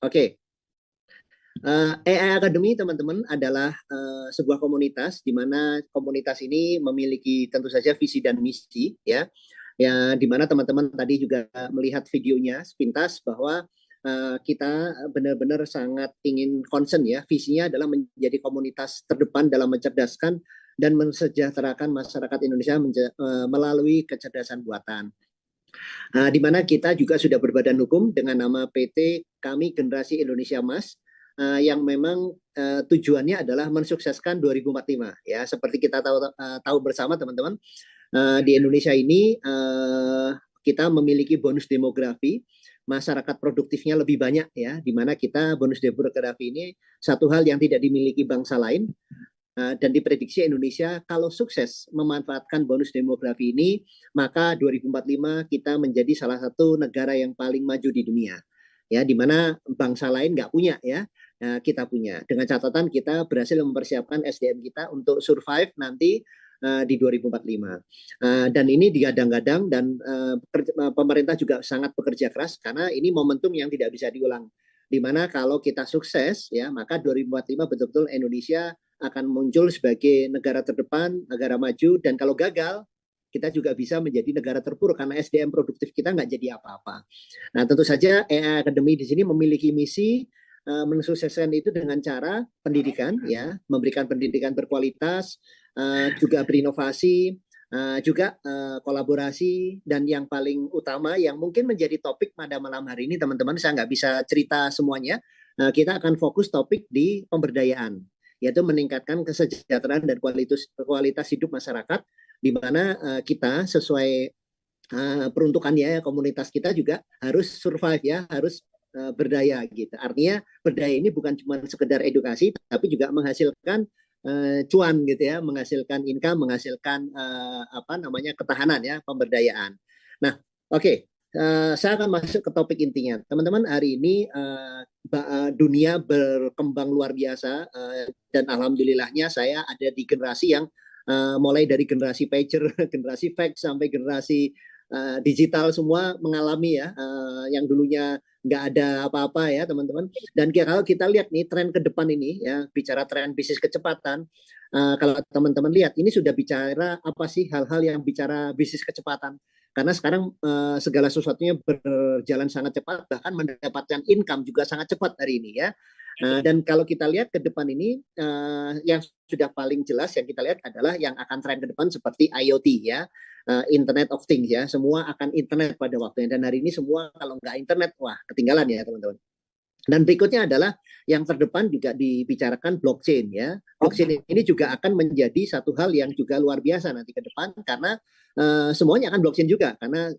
Oke. AI Academy teman-teman adalah sebuah komunitas di mana komunitas ini memiliki tentu saja visi dan misi ya. Ya di mana teman-teman tadi juga melihat videonya sepintas bahwa kita benar-benar sangat ingin concern ya. Visinya adalah menjadi komunitas terdepan dalam mencerdaskan dan mensejahterakan masyarakat Indonesia melalui kecerdasan buatan. Di mana kita juga sudah berbadan hukum dengan nama PT Kami Generasi Indonesia Emas, yang memang tujuannya adalah mensukseskan 2045 ya. Seperti kita tahu bersama teman-teman, di Indonesia ini kita memiliki bonus demografi, masyarakat produktifnya lebih banyak ya, di mana kita bonus demografi ini satu hal yang tidak dimiliki bangsa lain. Dan diprediksi Indonesia kalau sukses memanfaatkan bonus demografi ini, maka 2045 kita menjadi salah satu negara yang paling maju di dunia. Ya, di mana bangsa lain nggak punya ya, kita punya. Dengan catatan kita berhasil mempersiapkan SDM kita untuk survive nanti di 2045. Dan ini digadang-gadang dan pemerintah juga sangat bekerja keras karena ini momentum yang tidak bisa diulang. Di mana kalau kita sukses ya, maka 2045 betul-betul Indonesia akan muncul sebagai negara terdepan, negara maju, dan kalau gagal, kita juga bisa menjadi negara terpuruk karena SDM produktif kita nggak jadi apa-apa. Nah, tentu saja AI Academy di sini memiliki misi mensukseskan itu dengan cara pendidikan, ya, memberikan pendidikan berkualitas, juga berinovasi, juga kolaborasi, dan yang paling utama yang mungkin menjadi topik pada malam hari ini, teman-teman, saya nggak bisa cerita semuanya. Kita akan fokus topik di pemberdayaan, yaitu meningkatkan kesejahteraan dan kualitas hidup masyarakat, di mana kita sesuai peruntukannya, komunitas kita juga harus survive ya, harus berdaya gitu. Artinya berdaya ini bukan cuma sekedar edukasi, tapi juga menghasilkan cuan gitu ya, menghasilkan income, menghasilkan ketahanan ya, pemberdayaan. Nah, oke. Saya akan masuk ke topik intinya. Teman-teman, hari ini dunia berkembang luar biasa, dan alhamdulillahnya saya ada di generasi yang mulai dari generasi pager, generasi fax sampai generasi digital semua mengalami ya, yang dulunya nggak ada apa-apa ya teman-teman. Dan kalau kita lihat nih tren ke depan ini ya, bicara tren bisnis kecepatan, kalau teman-teman lihat ini sudah bicara apa sih, hal-hal yang bicara bisnis kecepatan. Karena sekarang segala sesuatunya berjalan sangat cepat, bahkan mendapatkan income juga sangat cepat hari ini ya. Dan kalau kita lihat ke depan ini, yang sudah paling jelas yang kita lihat adalah yang akan tren ke depan seperti IoT ya, Internet of Things ya, semua akan internet pada waktunya. Dan hari ini semua kalau nggak internet, wah ketinggalan ya teman-teman. Dan berikutnya adalah yang terdepan juga dibicarakan blockchain ya. Blockchain ini juga akan menjadi satu hal yang juga luar biasa nanti ke depan karena semuanya akan blockchain juga karena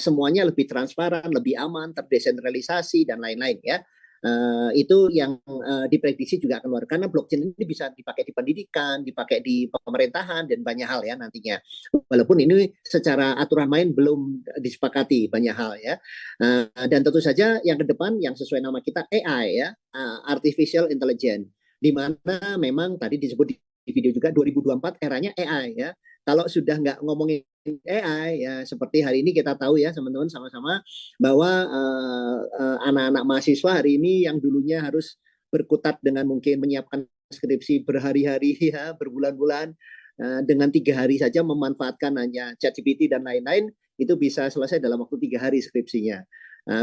semuanya lebih transparan, lebih aman, terdesentralisasi dan lain-lain ya. Itu yang diprediksi juga akan keluar karena blockchain ini bisa dipakai di pendidikan, dipakai di pemerintahan dan banyak hal ya nantinya. Walaupun ini secara aturan main belum disepakati banyak hal ya. Dan tentu saja yang ke depan yang sesuai nama kita AI ya, artificial intelligence, di mana memang tadi disebut di video juga 2024 eranya AI ya. Kalau sudah nggak ngomongin AI ya, seperti hari ini kita tahu ya teman-teman sama-sama bahwa anak-anak mahasiswa hari ini yang dulunya harus berkutat dengan mungkin menyiapkan skripsi berhari-hari ya, berbulan-bulan, dengan 3 hari saja memanfaatkan hanya ChatGPT dan lain-lain, itu bisa selesai dalam waktu 3 hari skripsinya.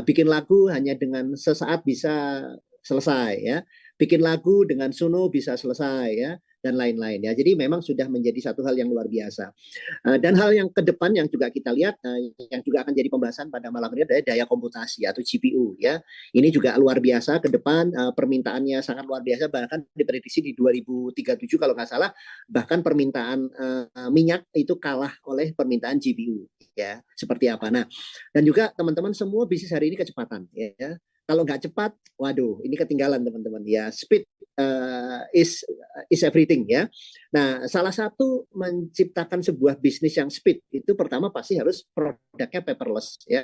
Bikin lagu hanya dengan sesaat bisa selesai ya. Bikin lagu dengan Suno bisa selesai ya, dan lain-lain ya. Jadi memang sudah menjadi satu hal yang luar biasa. Dan hal yang ke depan yang juga kita lihat, yang juga akan jadi pembahasan pada malam ini adalah daya komputasi atau GPU ya. Ini juga luar biasa ke depan, permintaannya sangat luar biasa, bahkan diprediksi di 2037 kalau nggak salah, bahkan permintaan minyak itu kalah oleh permintaan GPU ya. Seperti apa? Nah, dan juga teman-teman semua bisnis hari ini kecepatan ya. Kalau nggak cepat, waduh, ini ketinggalan teman-teman ya. Speed is everything ya. Nah, salah satu menciptakan sebuah bisnis yang speed itu pertama pasti harus produknya paperless ya.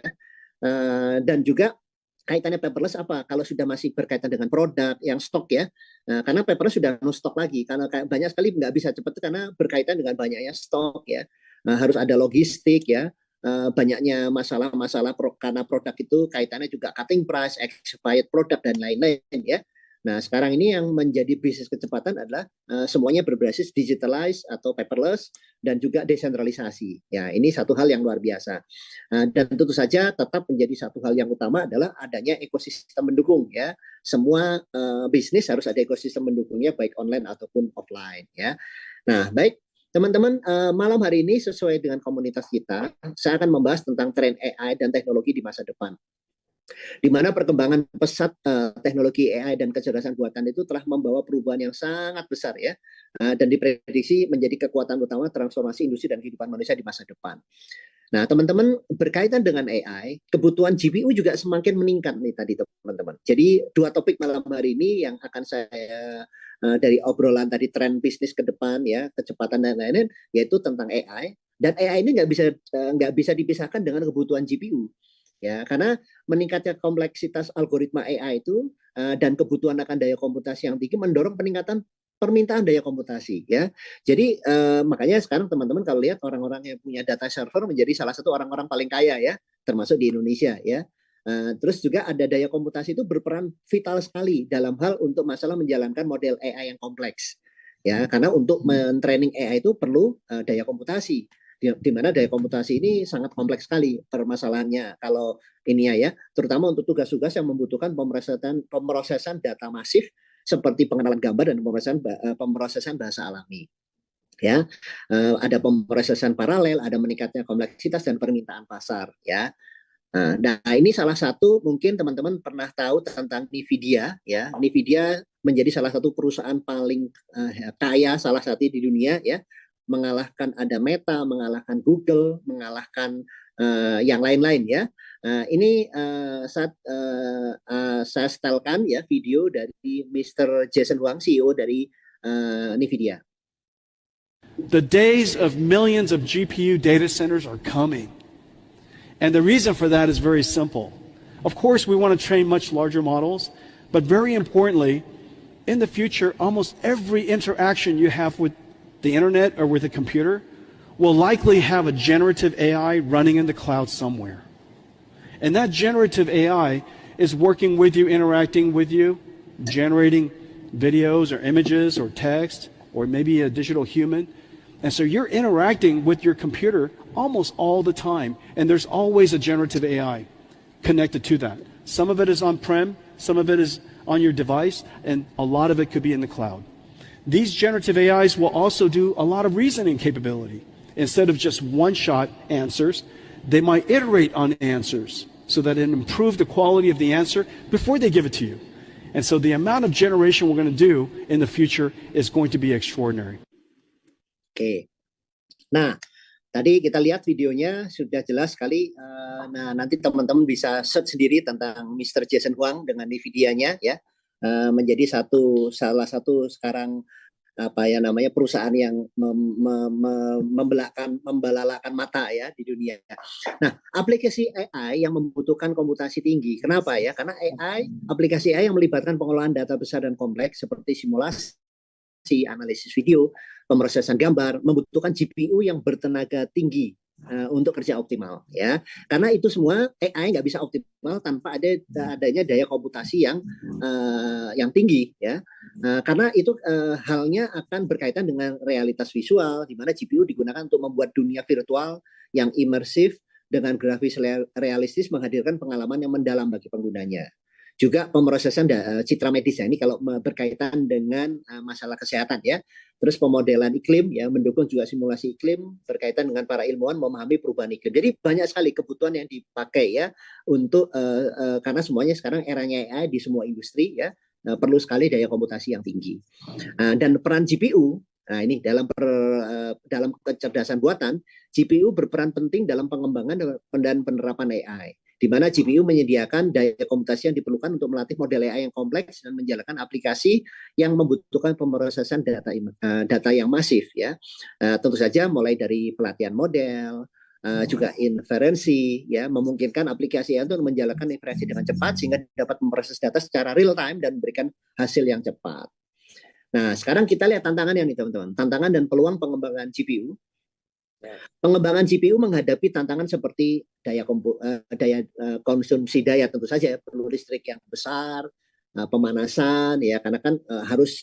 Dan juga kaitannya paperless apa? Kalau sudah masih berkaitan dengan produk yang stok ya, karena paperless sudah no stok lagi, karena banyak sekali nggak bisa cepat karena berkaitan dengan banyaknya stok ya. Harus ada logistik ya, banyaknya masalah-masalah karena produk itu kaitannya juga cutting price, expired product dan lain-lain ya. Nah, sekarang ini yang menjadi bisnis kecepatan adalah semuanya berbasis digitalized atau paperless dan juga desentralisasi. Ya, ini satu hal yang luar biasa. Dan tentu saja tetap menjadi satu hal yang utama adalah adanya ekosistem mendukung ya. Semua bisnis harus ada ekosistem mendukungnya baik online ataupun offline ya. Nah, baik teman-teman, malam hari ini sesuai dengan komunitas kita, saya akan membahas tentang tren AI dan teknologi di masa depan, di mana perkembangan pesat teknologi AI dan kecerdasan buatan itu telah membawa perubahan yang sangat besar ya, dan diprediksi menjadi kekuatan utama transformasi industri dan kehidupan manusia di masa depan. Nah, teman-teman, berkaitan dengan AI, kebutuhan GPU juga semakin meningkat nih tadi teman-teman. Jadi dua topik malam hari ini yang akan saya dari obrolan tadi tren bisnis ke depan ya, kecepatan dan lain-lain, yaitu tentang AI. Dan AI ini nggak bisa dipisahkan dengan kebutuhan GPU ya, karena meningkatnya kompleksitas algoritma AI itu dan kebutuhan akan daya komputasi yang tinggi mendorong peningkatan permintaan daya komputasi ya. Jadi makanya sekarang teman-teman kalau lihat orang-orang yang punya data server menjadi salah satu orang-orang paling kaya ya, termasuk di Indonesia ya. Terus juga ada daya komputasi itu berperan vital sekali dalam hal untuk masalah menjalankan model AI yang kompleks ya, karena untuk mentraining AI itu perlu daya komputasi, di mana daya komputasi ini sangat kompleks sekali permasalahannya kalau ini ya, terutama untuk tugas-tugas yang membutuhkan pemrosesan data masif seperti pengenalan gambar dan pemrosesan bahasa alami ya. Ada pemrosesan paralel, ada meningkatnya kompleksitas dan permintaan pasar ya. Nah, ini salah satu mungkin teman-teman pernah tahu tentang Nvidia ya. Nvidia menjadi salah satu perusahaan paling kaya salah satu di dunia ya, mengalahkan ada Meta, mengalahkan Google, mengalahkan yang lain-lain ya. Ini saya setelkan ya video dari Mr. Jason Huang, CEO dari Nvidia. The days of millions of GPU data centers are coming. And the reason for that is very simple. Of course, we want to train much larger models, but very importantly, in the future, almost every interaction you have with the internet or with a computer will likely have a generative AI running in the cloud somewhere. And that generative AI is working with you, interacting with you, generating videos or images or text, or maybe a digital human. And so you're interacting with your computer almost all the time, and there's always a generative AI connected to that. Some of it is on-prem, some of it is on your device, and a lot of it could be in the cloud. These generative AIs will also do a lot of reasoning capability. Instead of just one-shot answers, they might iterate on answers so that it improves the quality of the answer before they give it to you. And so the amount of generation we're going to do in the future is going to be extraordinary. Oke. Nah, tadi kita lihat videonya sudah jelas sekali. Nah, nanti teman-teman bisa search sendiri tentang Mr. Jason Huang dengan Nvidia-nya ya. Menjadi salah satu sekarang apa ya namanya perusahaan yang membelalakan mata ya di dunia. Nah, aplikasi AI yang membutuhkan komputasi tinggi. Kenapa ya? Karena aplikasi AI yang melibatkan pengolahan data besar dan kompleks seperti simulasi, analisis video, pemrosesan gambar, membutuhkan GPU yang bertenaga tinggi untuk kerja optimal ya. Karena itu semua AI nggak bisa optimal tanpa adanya daya komputasi yang tinggi ya. Karena itu halnya akan berkaitan dengan realitas visual, di mana GPU digunakan untuk membuat dunia virtual yang imersif dengan grafis realistis, menghadirkan pengalaman yang mendalam bagi penggunanya. Juga pemrosesan citra medis ya, ini kalau berkaitan dengan masalah kesehatan ya. Terus pemodelan iklim ya, mendukung juga simulasi iklim berkaitan dengan para ilmuwan memahami perubahan iklim. Jadi banyak sekali kebutuhan yang dipakai ya untuk karena semuanya sekarang eranya AI di semua industri ya, perlu sekali daya komputasi yang tinggi. Dan peran GPU, nah ini dalam kecerdasan buatan, GPU berperan penting dalam pengembangan dan penerapan AI, di mana GPU menyediakan daya komputasi yang diperlukan untuk melatih model AI yang kompleks dan menjalankan aplikasi yang membutuhkan pemrosesan data yang masif ya. Tentu saja mulai dari pelatihan model, juga inferensi ya, memungkinkan aplikasi itu menjalankan inferensi dengan cepat sehingga dapat memproses data secara real time dan memberikan hasil yang cepat. Nah, sekarang kita lihat tantangannya nih teman-teman. Tantangan dan peluang pengembangan GPU. Pengembangan GPU menghadapi tantangan seperti konsumsi daya tentu saja, perlu listrik yang besar, pemanasan ya, karena kan harus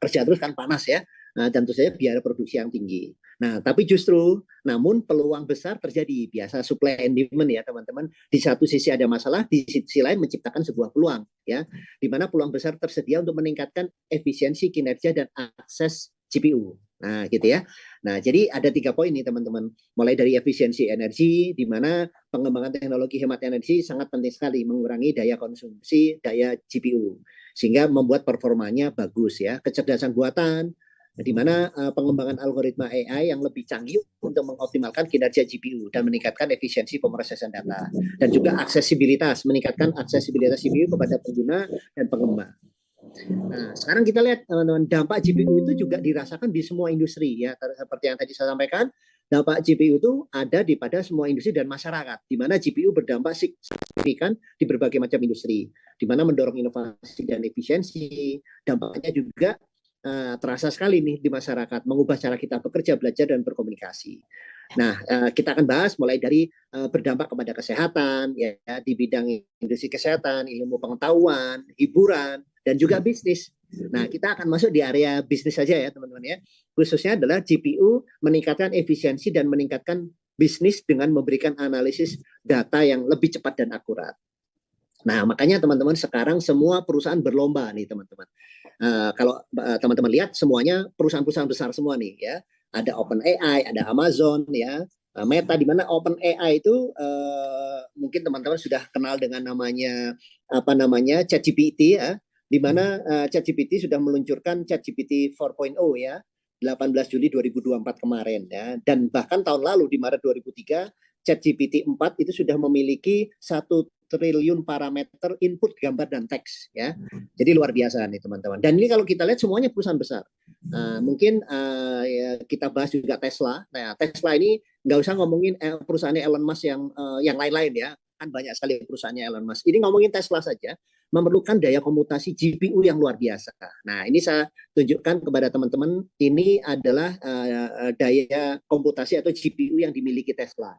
kerja terus kan panas ya, dan tentu saja biaya produksi yang tinggi. Nah, tapi justru namun peluang besar terjadi, biasa supply and demand ya teman-teman. Di satu sisi ada masalah, di sisi lain menciptakan sebuah peluang ya, di mana peluang besar tersedia untuk meningkatkan efisiensi, kinerja dan akses GPU. Nah, gitu ya. Nah, jadi ada 3 poin nih teman-teman. Mulai dari efisiensi energi, di mana pengembangan teknologi hemat energi sangat penting sekali, mengurangi daya konsumsi daya GPU, sehingga membuat performanya bagus ya. Kecerdasan buatan, di mana pengembangan algoritma AI yang lebih canggih untuk mengoptimalkan kinerja GPU dan meningkatkan efisiensi pemrosesan data. Dan juga aksesibilitas, meningkatkan aksesibilitas GPU kepada pengguna dan pengembang. Nah, sekarang kita lihat teman-teman, dampak GPU itu juga dirasakan di semua industri ya. Seperti yang tadi saya sampaikan, dampak GPU itu ada di pada semua industri dan masyarakat, di mana GPU berdampak signifikan di berbagai macam industri, di mana mendorong inovasi dan efisiensi. Dampaknya juga terasa sekali nih di masyarakat, mengubah cara kita bekerja, belajar, dan berkomunikasi. Nah, kita akan bahas mulai dari berdampak kepada kesehatan, ya, di bidang industri kesehatan, ilmu pengetahuan, hiburan, dan juga bisnis. Nah, kita akan masuk di area bisnis saja ya teman-teman ya. Khususnya adalah GPU meningkatkan efisiensi dan meningkatkan bisnis dengan memberikan analisis data yang lebih cepat dan akurat. Nah, makanya teman-teman sekarang semua perusahaan berlomba nih teman-teman. Kalau teman-teman lihat semuanya perusahaan-perusahaan besar semua nih ya. Ada OpenAI, ada Amazon ya, Meta, di mana OpenAI itu mungkin teman-teman sudah kenal dengan namanya ChatGPT ya, di mana ChatGPT sudah meluncurkan ChatGPT 4.0 ya, 18 Juli 2024 kemarin ya, dan bahkan tahun lalu di Maret 2003 ChatGPT 4 itu sudah memiliki 1 triliun parameter input gambar dan teks ya. Jadi luar biasa nih teman-teman. Dan ini kalau kita lihat semuanya perusahaan besar. Mungkin ya, kita bahas juga Tesla. Nah, Tesla ini nggak usah ngomongin perusahaannya Elon Musk yang lain-lain ya. Kan banyak sekali perusahaannya Elon Musk. Ini ngomongin Tesla saja memerlukan daya komutasi GPU yang luar biasa. Nah, ini saya tunjukkan kepada teman-teman. Ini adalah daya komputasi atau GPU yang dimiliki Tesla.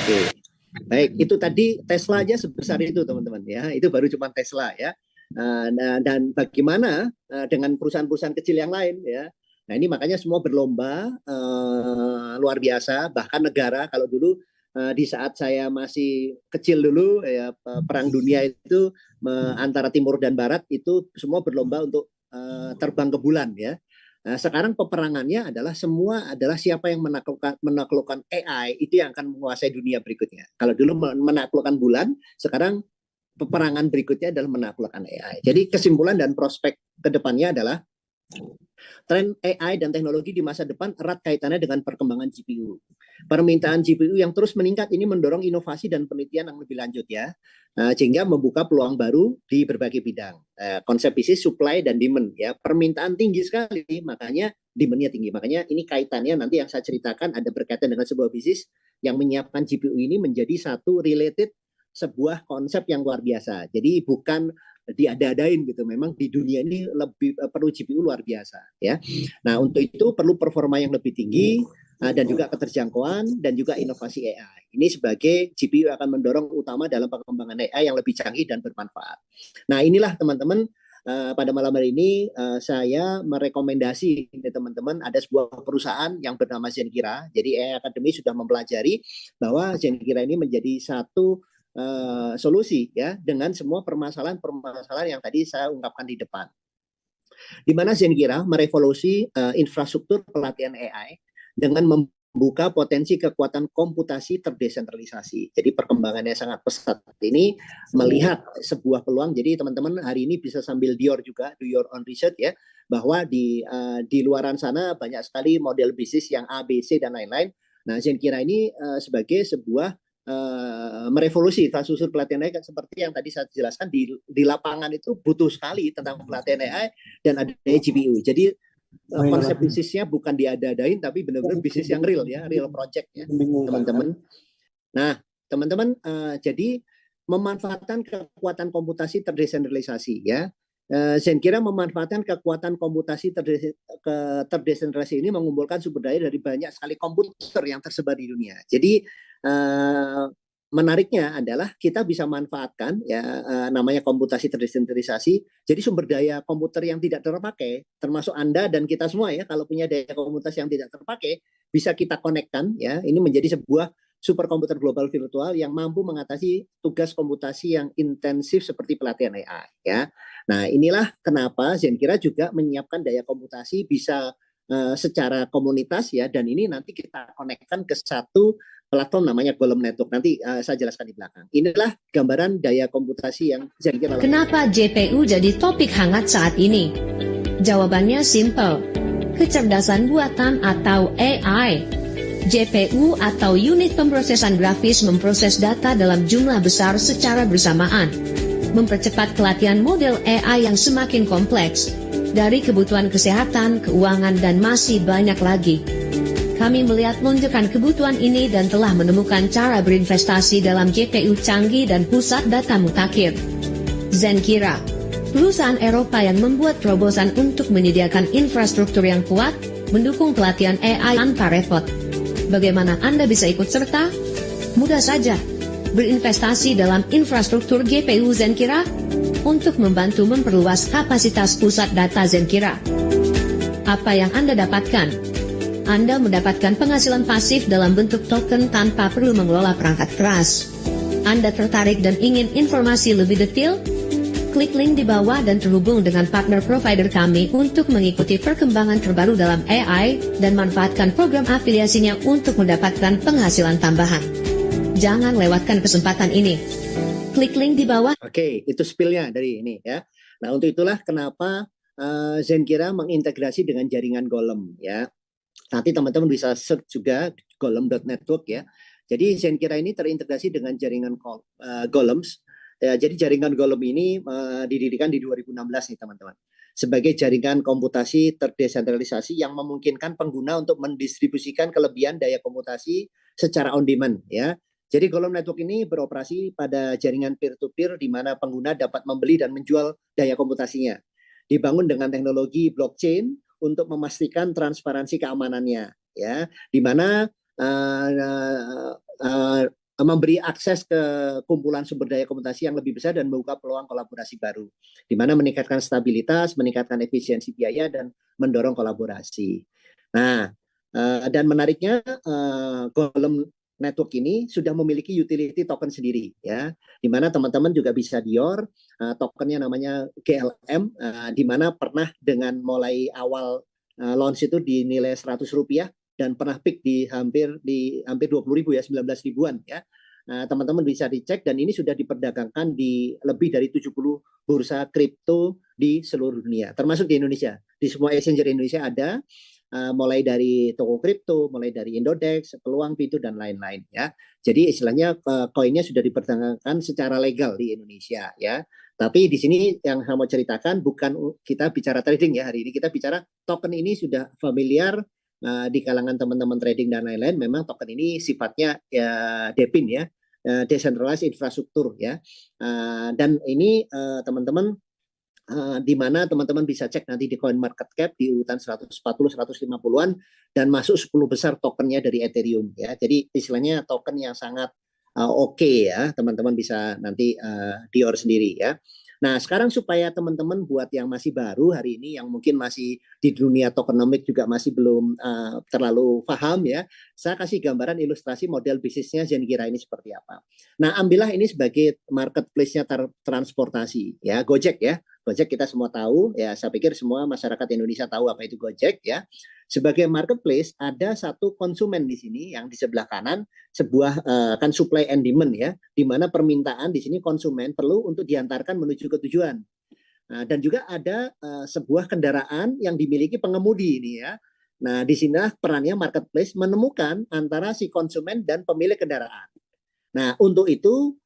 Oke, baik, itu tadi Tesla aja sebesar itu teman-teman ya, itu baru cuma Tesla ya. Dan bagaimana dengan perusahaan-perusahaan kecil yang lain ya. Nah, ini makanya semua berlomba luar biasa. Bahkan negara, kalau dulu di saat saya masih kecil dulu ya, perang dunia itu antara timur dan barat itu semua berlomba untuk terbang ke bulan ya. Nah, sekarang peperangannya adalah semua adalah siapa yang menaklukkan AI itu yang akan menguasai dunia berikutnya. Kalau dulu menaklukkan bulan, sekarang peperangan berikutnya adalah menaklukkan AI. Jadi kesimpulan dan prospek kedepannya adalah tren AI dan teknologi di masa depan erat kaitannya dengan perkembangan GPU. Permintaan GPU yang terus meningkat ini mendorong inovasi dan penelitian yang lebih lanjut ya, sehingga membuka peluang baru di berbagai bidang. Konsep bisnis supply dan demand ya, permintaan tinggi sekali, makanya demand-nya tinggi. Makanya ini kaitannya nanti yang saya ceritakan ada berkaitan dengan sebuah bisnis yang menyiapkan GPU ini menjadi satu related sebuah konsep yang luar biasa. Jadi bukan diada-adain gitu. Memang di dunia ini lebih perlu GPU luar biasa ya. Nah, untuk itu perlu performa yang lebih tinggi dan juga keterjangkauan dan juga inovasi AI. Ini sebagai GPU akan mendorong utama dalam pengembangan AI yang lebih canggih dan bermanfaat. Nah, inilah teman-teman pada malam hari ini saya merekomendasi teman-teman ada sebuah perusahaan yang bernama Zenkira. Jadi AI Academy sudah mempelajari bahwa Zenkira ini menjadi satu solusi ya dengan semua permasalahan-permasalahan yang tadi saya ungkapkan di depan. Di mana Zenkira merevolusi infrastruktur pelatihan AI dengan membuka potensi kekuatan komputasi terdesentralisasi. Jadi perkembangannya sangat pesat ini melihat sebuah peluang. Jadi teman-teman hari ini bisa sambil do your own research ya, bahwa di luaran sana banyak sekali model bisnis yang A, B, C dan lain-lain. Nah, Zenkira ini sebagai sebuah merevolusi infrastruktur pelatihan AI, kan seperti yang tadi saya jelaskan di lapangan itu butuh sekali tentang pelatihan AI dan ada GPU. Jadi konsep bisnisnya bukan diada-adain tapi benar-benar bisnis yang real ya, real project ya teman-teman. Nah teman-teman, jadi memanfaatkan kekuatan komputasi terdesentralisasi ya. Zenkira memanfaatkan kekuatan komputasi terdesentralisasi ini mengumpulkan sumber daya dari banyak sekali komputer yang tersebar di dunia. Jadi menariknya adalah kita bisa manfaatkan ya namanya komputasi terdesentralisasi. Jadi sumber daya komputer yang tidak terpakai, termasuk Anda dan kita semua ya, kalau punya daya komputasi yang tidak terpakai, bisa kita konekkan ya. Ini menjadi sebuah superkomputer global virtual yang mampu mengatasi tugas komputasi yang intensif seperti pelatihan AI ya. Nah, inilah kenapa Zenkira juga menyiapkan daya komputasi bisa secara komunitas ya, dan ini nanti kita konekkan ke satu platform namanya Golem Network. Nanti saya jelaskan di belakang. Inilah gambaran daya komputasi yang Zenkira lakukan. Kenapa GPU jadi topik hangat saat ini? Jawabannya simple. Kecerdasan buatan atau AI. GPU atau unit pemrosesan grafis memproses data dalam jumlah besar secara bersamaan, mempercepat pelatihan model AI yang semakin kompleks, dari kebutuhan kesehatan, keuangan, dan masih banyak lagi. Kami melihat lonjakan kebutuhan ini dan telah menemukan cara berinvestasi dalam GPU canggih dan pusat data mutakhir. Zenkira, perusahaan Eropa yang membuat terobosan untuk menyediakan infrastruktur yang kuat, mendukung pelatihan AI tanpa repot. Bagaimana Anda bisa ikut serta? Mudah saja. Berinvestasi dalam infrastruktur GPU Zenkira untuk membantu memperluas kapasitas pusat data Zenkira. Apa yang Anda dapatkan? Anda mendapatkan penghasilan pasif dalam bentuk token tanpa perlu mengelola perangkat keras. Anda tertarik dan ingin informasi lebih detail? Klik link di bawah dan terhubung dengan partner provider kami untuk mengikuti perkembangan terbaru dalam AI dan manfaatkan program afiliasinya untuk mendapatkan penghasilan tambahan. Jangan lewatkan kesempatan ini. Klik link di bawah. Oke, itu spill-nya dari ini ya. Nah, untuk itulah kenapa Zenkira mengintegrasi dengan jaringan Golem ya. Nanti teman-teman bisa search juga golem.network ya. Jadi Zenkira ini terintegrasi dengan jaringan Golems. Ya, jadi jaringan Golem ini didirikan di 2016 nih teman-teman. Sebagai jaringan komputasi terdesentralisasi yang memungkinkan pengguna untuk mendistribusikan kelebihan daya komputasi secara on demand ya. Jadi Golem Network ini beroperasi pada jaringan peer-to-peer di mana pengguna dapat membeli dan menjual daya komputasinya. Dibangun dengan teknologi blockchain untuk memastikan transparansi keamanannya ya. Di mana memberi akses ke kumpulan sumber daya komputasi yang lebih besar dan membuka peluang kolaborasi baru, di mana meningkatkan stabilitas, meningkatkan efisiensi biaya, dan mendorong kolaborasi. Nah, dan menariknya Golem Network ini sudah memiliki utility token sendiri, ya, di mana teman-teman juga bisa dior tokennya namanya GLM, di mana pernah dengan mulai awal launch itu dinilai Rp100 dan pernah peak di hampir 20.000 ya, 19 ribuan ya. Nah, teman-teman bisa dicek dan ini sudah diperdagangkan di lebih dari 70 bursa kripto di seluruh dunia, termasuk di Indonesia. Di semua exchanger Indonesia ada, mulai dari toko kripto, mulai dari Indodex, Peluang, Pitu, dan lain-lain ya. Jadi istilahnya koinnya sudah diperdagangkan secara legal di Indonesia ya. Tapi di sini yang saya mau ceritakan bukan kita bicara trading ya hari ini, kita bicara token ini sudah familiar di kalangan teman-teman trading dan lain-lain. Memang token ini sifatnya ya DePIN ya, decentralized infrastruktur ya, dan ini teman-teman di mana teman-teman bisa cek nanti di CoinMarketCap di urutan 140-150-an dan masuk 10 besar tokennya dari Ethereum ya. Jadi istilahnya token yang sangat oke ya, teman-teman bisa nanti dior sendiri ya. Nah, sekarang supaya teman-teman buat yang masih baru hari ini, yang mungkin masih di dunia tokenomic juga masih belum terlalu paham ya, saya kasih gambaran ilustrasi model bisnisnya Zenkira ini seperti apa. Nah, ambillah ini sebagai marketplace-nya transportasi ya, Gojek ya. Gojek kita semua tahu ya, saya pikir semua masyarakat Indonesia tahu apa itu Gojek ya. Sebagai marketplace ada satu konsumen di sini yang di sebelah kanan, sebuah kan supply and demand ya, di mana permintaan di sini konsumen perlu untuk diantarkan menuju ke tujuan. Dan juga ada sebuah kendaraan yang dimiliki pengemudi ini ya. Nah, di sini perannya marketplace menemukan antara si konsumen dan pemilik kendaraan. Nah, untuk itu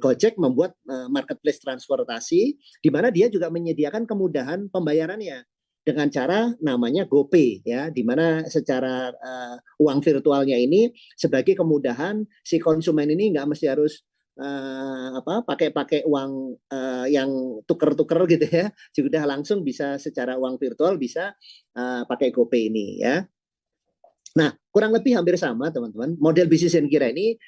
Gojek membuat marketplace transportasi di mana dia juga menyediakan kemudahan pembayarannya dengan cara namanya GoPay ya, di mana secara uang virtualnya ini sebagai kemudahan si konsumen ini nggak mesti harus pakai uang yang tuker-tuker gitu ya, sudah langsung bisa secara uang virtual bisa pakai GoPay ini ya. Nah, kurang lebih hampir sama teman-teman. Model bisnis Zenkira ini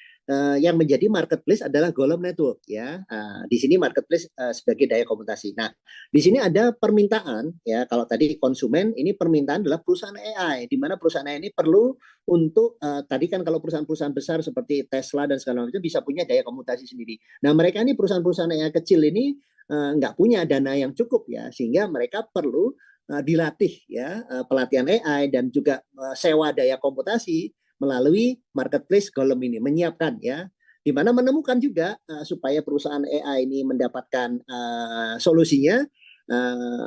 yang menjadi marketplace adalah Golem Network ya. Di sini marketplace sebagai daya komutasi. Nah, di sini ada permintaan ya. Kalau tadi konsumen, ini permintaan adalah perusahaan AI, di mana perusahaan AI ini perlu untuk tadi kan kalau perusahaan-perusahaan besar seperti Tesla dan segala macam bisa punya daya komutasi sendiri. Nah, mereka ini perusahaan-perusahaan AI kecil ini nggak punya dana yang cukup ya, sehingga mereka perlu dilatih ya pelatihan AI dan juga sewa daya komputasi melalui marketplace Golem ini menyiapkan ya, di mana menemukan juga supaya perusahaan AI ini mendapatkan solusinya,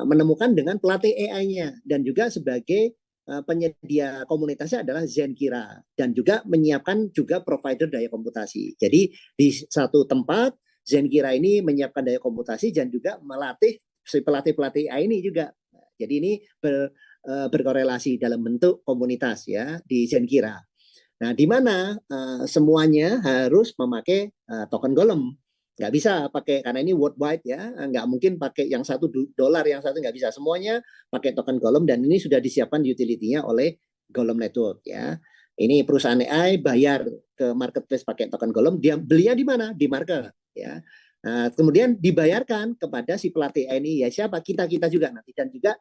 menemukan dengan pelatih AI-nya dan juga sebagai penyedia komunitasnya adalah Zenkira dan juga menyiapkan juga provider daya komputasi. Jadi di satu tempat Zenkira ini menyiapkan daya komputasi dan juga melatih si pelatih-pelatih AI ini juga. Jadi ini berkorelasi dalam bentuk komunitas ya di Zenkira. Nah, di mana semuanya harus memakai token Golem. Nggak bisa pakai, karena ini worldwide ya, nggak mungkin pakai yang $1, yang satu nggak bisa. Semuanya pakai token Golem dan ini sudah disiapkan utility-nya oleh Golem Network ya. Ini perusahaan AI bayar ke marketplace pakai token Golem, dia belinya di mana? Di market ya. Nah, kemudian dibayarkan kepada si pelatih ini ya siapa? Kita juga nanti, dan juga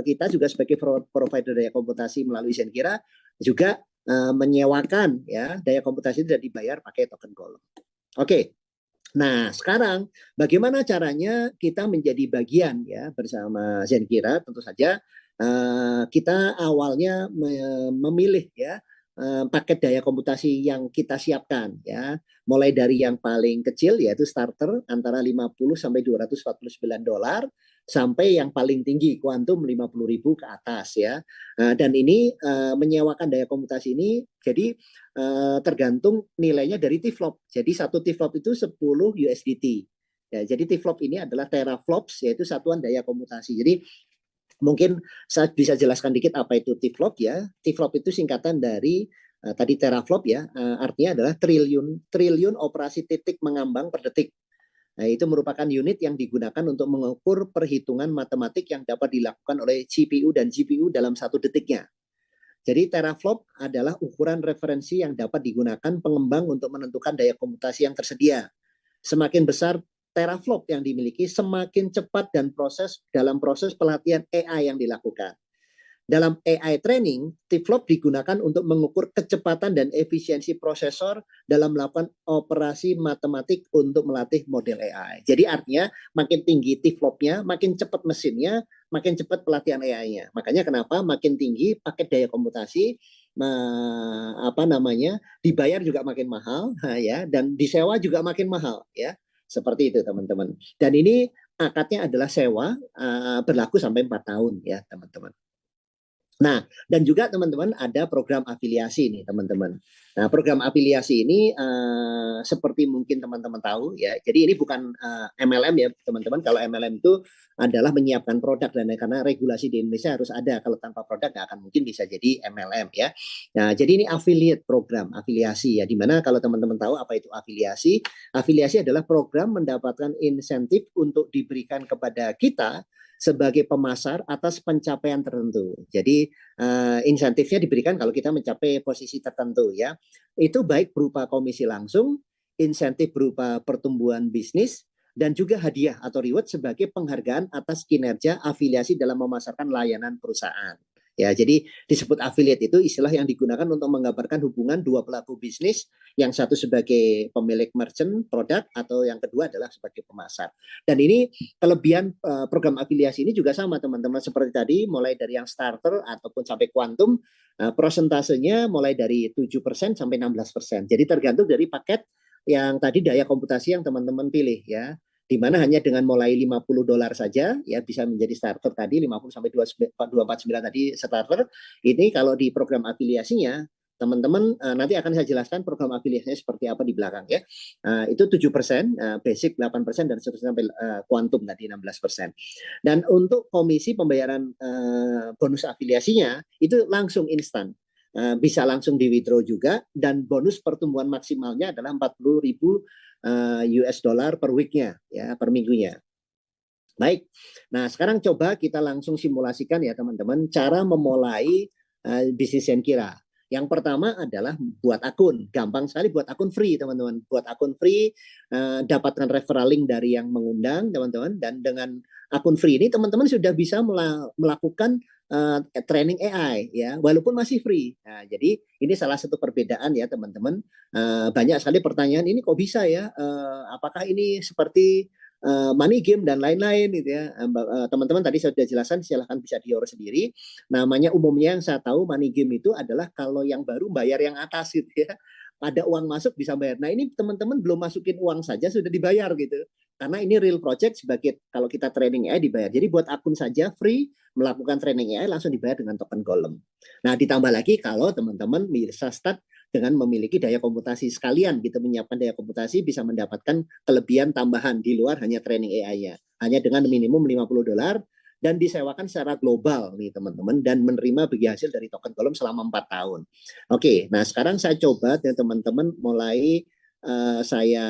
kita juga sebagai provider daya komputasi melalui Zenkira juga menyewakan ya daya komputasi tidak dibayar pakai token Golem. Oke. Nah, sekarang bagaimana caranya kita menjadi bagian ya bersama Zenkira? Tentu saja kita awalnya memilih ya paket daya komputasi yang kita siapkan ya, mulai dari yang paling kecil yaitu starter antara 50 sampai $249 sampai yang paling tinggi kuantum 50.000 ke atas ya. Dan ini menyewakan daya komputasi ini jadi tergantung nilainya dari T-flop. Jadi satu T-flop itu 10 USDT. Ya, jadi T-flop ini adalah teraflops, yaitu satuan daya komputasi. Jadi mungkin saya bisa jelaskan dikit apa itu T-flop ya. T-flop itu singkatan dari tadi teraflop ya, artinya adalah triliun operasi titik mengambang per detik. Nah, itu merupakan unit yang digunakan untuk mengukur perhitungan matematik yang dapat dilakukan oleh CPU dan GPU dalam satu detiknya. Jadi teraflop adalah ukuran referensi yang dapat digunakan pengembang untuk menentukan daya komputasi yang tersedia. Semakin besar teraflop yang dimiliki, semakin cepat dan dalam proses pelatihan AI yang dilakukan. Dalam AI training, T-flop digunakan untuk mengukur kecepatan dan efisiensi prosesor dalam melakukan operasi matematik untuk melatih model AI. Jadi artinya makin tinggi T-flopnya, makin cepat mesinnya, makin cepat pelatihan AI-nya. Makanya kenapa makin tinggi paket daya komputasi dibayar juga makin mahal ya, dan disewa juga makin mahal ya. Seperti itu teman-teman. Dan ini akadnya adalah sewa berlaku sampai 4 tahun ya teman-teman. Nah, dan juga teman-teman ada program afiliasi nih teman-teman. Nah, program afiliasi ini seperti mungkin teman-teman tahu ya. Jadi ini bukan MLM ya teman-teman. Kalau MLM itu adalah menyiapkan produk dan karena regulasi di Indonesia harus ada. Kalau tanpa produk nggak akan mungkin bisa jadi MLM ya. Nah, jadi ini affiliate program afiliasi ya. Dimana kalau teman-teman tahu apa itu afiliasi? Afiliasi adalah program mendapatkan insentif untuk diberikan kepada kita sebagai pemasar atas pencapaian tertentu. Jadi insentifnya diberikan kalau kita mencapai posisi tertentu ya. Itu baik berupa komisi langsung, insentif berupa pertumbuhan bisnis, dan juga hadiah atau reward sebagai penghargaan atas kinerja afiliasi dalam memasarkan layanan perusahaan. Ya, jadi disebut affiliate itu istilah yang digunakan untuk menggambarkan hubungan dua pelaku bisnis, yang satu sebagai pemilik merchant produk atau yang kedua adalah sebagai pemasar. Dan ini kelebihan program afiliasi ini juga sama teman-teman seperti tadi, mulai dari yang starter ataupun sampai kuantum, prosentasenya mulai dari 7% sampai 16%. Jadi tergantung dari paket yang tadi daya komputasi yang teman-teman pilih ya. Di mana hanya dengan mulai $50 saja ya bisa menjadi starter tadi, 50 sampai 249 tadi starter. Ini kalau di program afiliasinya teman-teman nanti akan saya jelaskan program afiliasinya seperti apa di belakang ya. Itu 7%, basic 8% dan seterusnya sampai kuantum tadi 16%. Dan untuk komisi pembayaran bonus afiliasinya itu langsung instan. Bisa langsung di withdraw juga, dan bonus pertumbuhan maksimalnya adalah 40.000 US dollar per weeknya ya, per minggunya. Baik, nah sekarang coba kita langsung simulasikan ya teman-teman cara memulai bisnis Zenkira. Yang pertama adalah buat akun, gampang sekali buat akun free teman-teman. Buat akun free, dapatkan referral link dari yang mengundang teman-teman, dan dengan akun free ini teman-teman sudah bisa melakukan training AI ya, walaupun masih free. Nah, jadi ini salah satu perbedaan ya teman-teman. Banyak sekali pertanyaan, ini kok bisa ya? Apakah ini seperti money game dan lain-lain gitu ya. Teman-teman tadi saya sudah jelaskan, silahkan bisa diurus sendiri. Namanya umumnya yang saya tahu money game itu adalah kalau yang baru bayar yang atas gitu ya. Ada uang masuk bisa bayar. Nah ini teman-teman belum masukin uang saja sudah dibayar gitu. Karena ini real project sebagai kalau kita training AI dibayar. Jadi buat akun saja free melakukan training AI langsung dibayar dengan token Golem. Nah ditambah lagi kalau teman-teman bisa start dengan memiliki daya komputasi sekalian gitu, menyiapkan daya komputasi bisa mendapatkan kelebihan tambahan di luar hanya training AI-nya. Hanya dengan minimum $50 dan disewakan secara global nih teman-teman, dan menerima bagi hasil dari token Golem selama 4 tahun. Oke, nah sekarang saya coba ya teman-teman mulai saya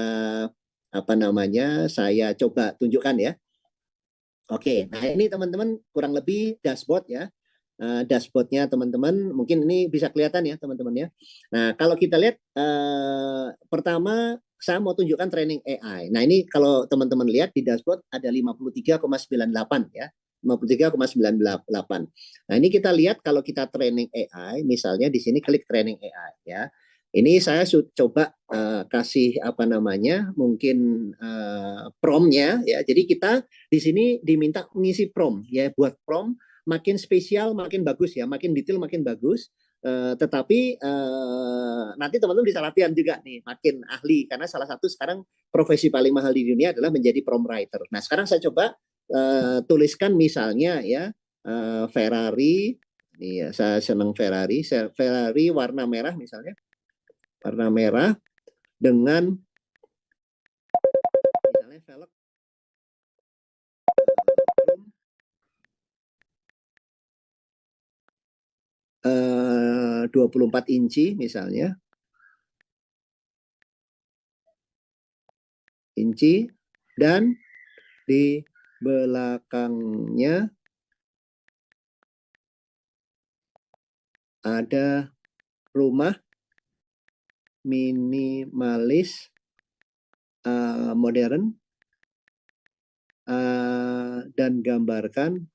saya coba tunjukkan ya. Oke, nah ini teman-teman kurang lebih dashboard ya. Dashboardnya teman-teman, mungkin ini bisa kelihatan ya teman-teman ya. Nah kalau kita lihat pertama saya mau tunjukkan training AI. Nah ini kalau teman-teman lihat di dashboard ada 53,98 ya. 53,98. Nah ini kita lihat kalau kita training AI, misalnya di sini klik training AI ya. Ini saya coba kasih mungkin prompt-nya ya. Jadi kita di sini diminta mengisi prompt ya, buat prompt makin spesial makin bagus ya, makin detail makin bagus. Tetapi nanti teman-teman bisa latihan juga nih, makin ahli, karena salah satu sekarang profesi paling mahal di dunia adalah menjadi prompt writer. Nah sekarang saya coba tuliskan misalnya ya Ferrari, nih ya, saya senang Ferrari warna merah misalnya, warna merah dengan misalnya velg 24 inci misalnya, dan di belakangnya ada rumah minimalis modern, dan gambarkan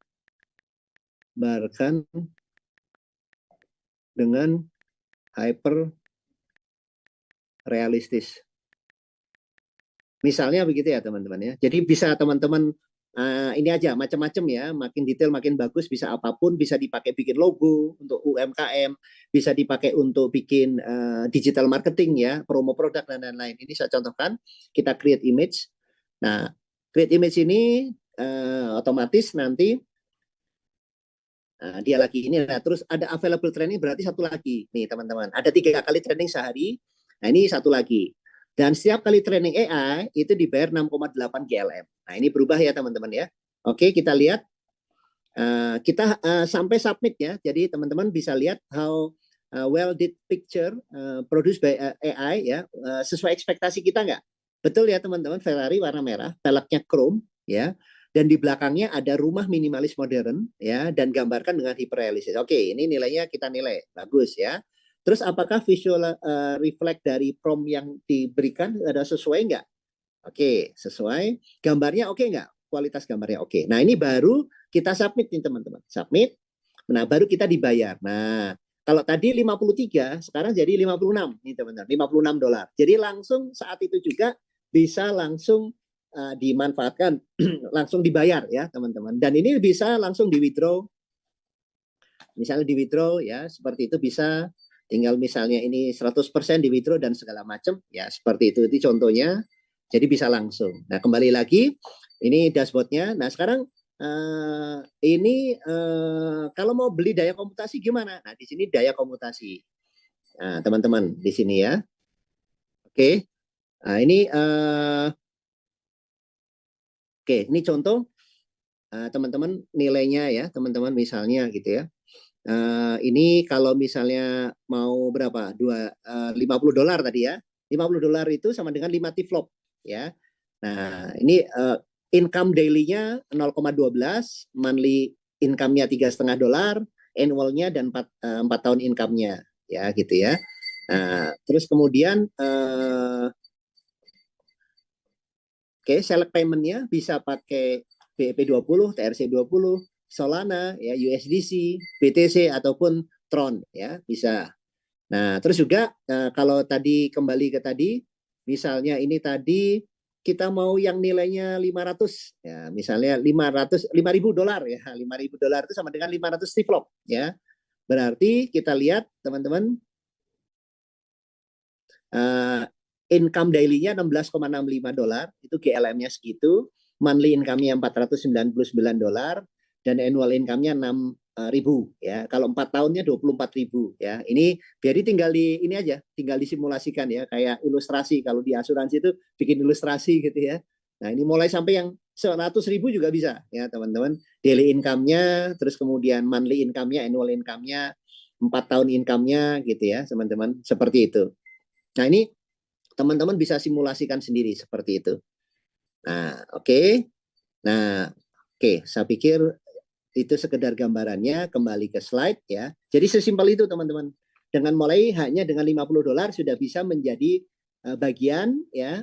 dengan hyper realistis. Misalnya begitu ya teman-teman ya. Jadi bisa teman-teman ini aja macam-macam ya, makin detail makin bagus, bisa apapun, bisa dipakai bikin logo untuk UMKM, bisa dipakai untuk bikin digital marketing ya, promo produk dan lain-lain. Ini saya contohkan, kita create image. Nah, create image ini otomatis nanti dia lagi ini. Nah, terus ada available training, berarti satu lagi nih teman-teman. Ada 3 kali training sehari. Nah ini satu lagi. Dan setiap kali training AI itu dibayar 6,8 GLM. Nah ini berubah ya teman-teman ya. Oke, kita lihat. Kita sampai submit ya. Jadi teman-teman bisa lihat how well did picture produced by AI ya. Sesuai ekspektasi kita nggak? Betul ya teman-teman, Ferrari warna merah, velgnya chrome ya. Dan di belakangnya ada rumah minimalis modern ya, dan gambarkan dengan hiperrealistis. Oke, ini nilainya kita nilai bagus ya. Terus apakah visual reflect dari prompt yang diberikan ada sesuai nggak? Oke, sesuai. Gambarnya oke nggak? Kualitas gambarnya oke. Nah ini baru kita submit nih teman-teman. Submit. Nah baru kita dibayar. Nah kalau tadi 53, sekarang jadi 56 nih teman-teman. $56. Jadi langsung saat itu juga bisa langsung dimanfaatkan, langsung dibayar ya teman-teman. Dan ini bisa langsung di withdraw. Misalnya di withdraw ya, seperti itu bisa. Tinggal misalnya ini 100% di withdraw dan segala macam ya, seperti itu contohnya. Jadi bisa langsung. Nah kembali lagi, ini dashboardnya. Nah sekarang ini kalau mau beli daya komputasi gimana? Nah di sini daya komputasi. Nah, teman-teman di sini ya. Oke. Nah, ini ini contoh teman-teman nilainya ya, teman-teman misalnya gitu ya. Ini kalau misalnya mau berapa? 50 dolar tadi ya. 50 dolar itu sama dengan 5 T-flop ya. Nah, ini income daily-nya 0,12, monthly income-nya 3,5 dolar, annual-nya dan 4 tahun income-nya ya gitu ya. Nah, terus kemudian select payment-nya bisa pakai BEP20, TRC20, Solana, ya, USDC, BTC ataupun Tron ya, bisa. Nah, terus juga kalau tadi kembali ke tadi, misalnya ini tadi kita mau yang nilainya 500 ya, misalnya 5.000 dolar ya. 5.000 dolar itu sama dengan 500 T-flop ya. Berarti kita lihat teman-teman income daily-nya 16,65 dolar, itu GLM-nya segitu, monthly income-nya 499 dolar, dan annual income-nya 6.000 ya. Kalau 4 tahunnya 24.000 ya. Ini jadi tinggal ini aja, tinggal disimulasikan ya, kayak ilustrasi. Kalau di asuransi itu bikin ilustrasi gitu ya. Nah, ini mulai sampai yang 100.000 juga bisa ya, teman-teman. Daily income-nya, terus kemudian monthly income-nya, annual income-nya, 4 tahun income-nya gitu ya, teman-teman. Seperti itu. Nah, ini teman-teman bisa simulasikan sendiri seperti itu. Nah, oke. Nah, oke, saya pikir itu sekedar gambarannya. Kembali ke slide ya. Jadi sesimpel itu teman-teman. Dengan mulai hanya dengan 50 dolar sudah bisa menjadi bagian ya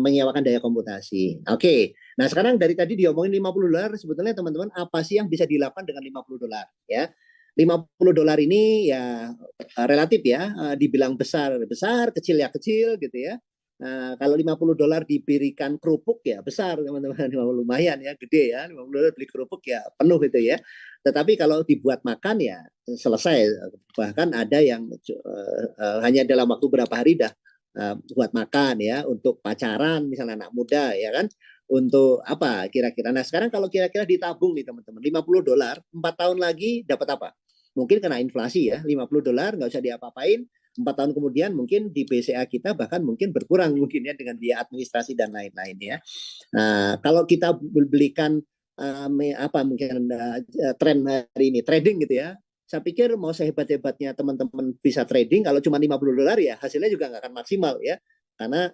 menyewakan daya komputasi. Oke. Nah, sekarang dari tadi diomongin 50 dolar, sebetulnya teman-teman apa sih yang bisa dilakukan dengan 50 dolar ya? 50 dolar ini ya relatif ya, dibilang besar, kecil ya kecil gitu ya. Kalau 50 dolar diberikan kerupuk ya besar teman-teman, lumayan ya, gede ya, 50 dolar beli kerupuk ya penuh gitu ya. Tetapi kalau dibuat makan ya selesai, bahkan ada yang hanya dalam waktu berapa hari dah buat makan ya, untuk pacaran misalnya anak muda ya kan, untuk apa kira-kira. Nah, sekarang kalau kira-kira ditabung nih teman-teman, 50 dolar 4 tahun lagi dapat apa? Mungkin kena inflasi ya, 50 dolar nggak usah diapa-apain, 4 tahun kemudian mungkin di BCA kita bahkan mungkin berkurang mungkin ya, dengan biaya administrasi dan lain-lain ya. Kalau kita belikan mungkin tren hari ini trading gitu ya, saya pikir mau sehebat-hebatnya teman-teman bisa trading, kalau cuma 50 dolar ya hasilnya juga nggak akan maksimal ya. Karena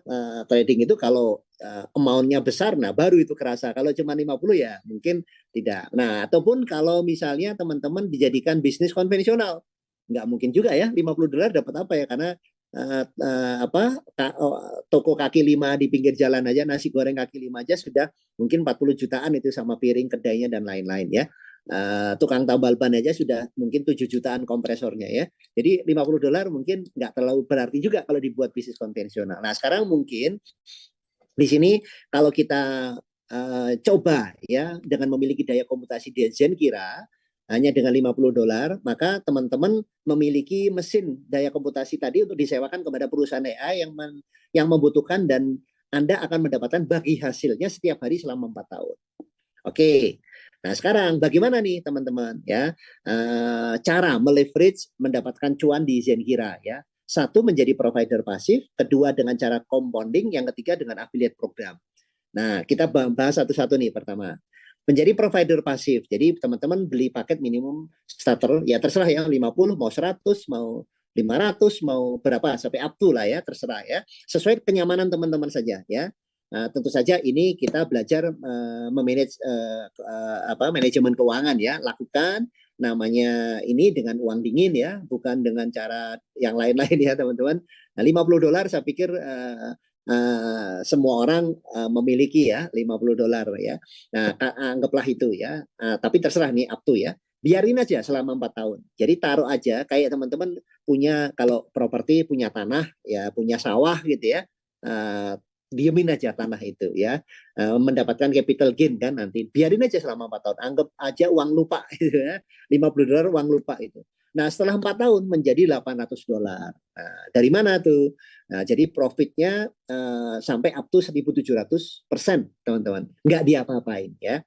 trading itu kalau amount-nya besar, nah baru itu kerasa. Kalau cuma 50 ya mungkin tidak. Nah, ataupun kalau misalnya teman-teman dijadikan bisnis konvensional, nggak mungkin juga ya 50 dolar dapat apa ya, karena toko kaki lima di pinggir jalan aja, nasi goreng kaki lima aja sudah mungkin 40 jutaan itu, sama piring kedainya dan lain-lain ya. Tukang tambal ban aja sudah mungkin 7 jutaan kompresornya ya. Jadi 50 dolar mungkin nggak terlalu berarti juga kalau dibuat bisnis konvensional. Nah, sekarang mungkin di sini kalau kita coba ya dengan memiliki daya komputasi di Zenkira hanya dengan 50 dolar, maka teman-teman memiliki mesin daya komputasi tadi untuk disewakan kepada perusahaan AI yang membutuhkan, dan Anda akan mendapatkan bagi hasilnya setiap hari selama 4 tahun. Oke. Nah, sekarang bagaimana nih teman-teman ya cara meleverage mendapatkan cuan di Zenkira ya. Satu, menjadi provider pasif, kedua dengan cara compounding, yang ketiga dengan affiliate program. Nah, kita bahas satu-satu nih. Pertama, menjadi provider pasif. Jadi teman-teman beli paket minimum starter ya, terserah ya, 50 mau 100 mau 500 mau berapa sampai up to lah ya, terserah ya. Sesuai kenyamanan teman-teman saja ya. Tentu saja ini kita belajar memanage manajemen keuangan ya. Lakukan namanya ini dengan uang dingin ya, bukan dengan cara yang lain-lain ya teman-teman. Nah, 50 dolar saya pikir semua orang memiliki ya, 50 dolar ya. Nah, anggaplah itu ya. Tapi terserah nih, up to ya. Biarin aja selama 4 tahun. Jadi taruh aja kayak teman-teman punya, kalau properti punya tanah ya, punya sawah gitu ya. Diemin aja tanah itu ya, mendapatkan capital gain kan nanti, biarin aja selama 4 tahun, anggap aja uang lupa gitu ya, 50 dolar uang lupa itu. Nah, setelah 4 tahun menjadi 800 dolar. Nah, dari mana tuh? Nah, jadi profitnya sampai up to 1.700% teman-teman, nggak diapa-apain ya.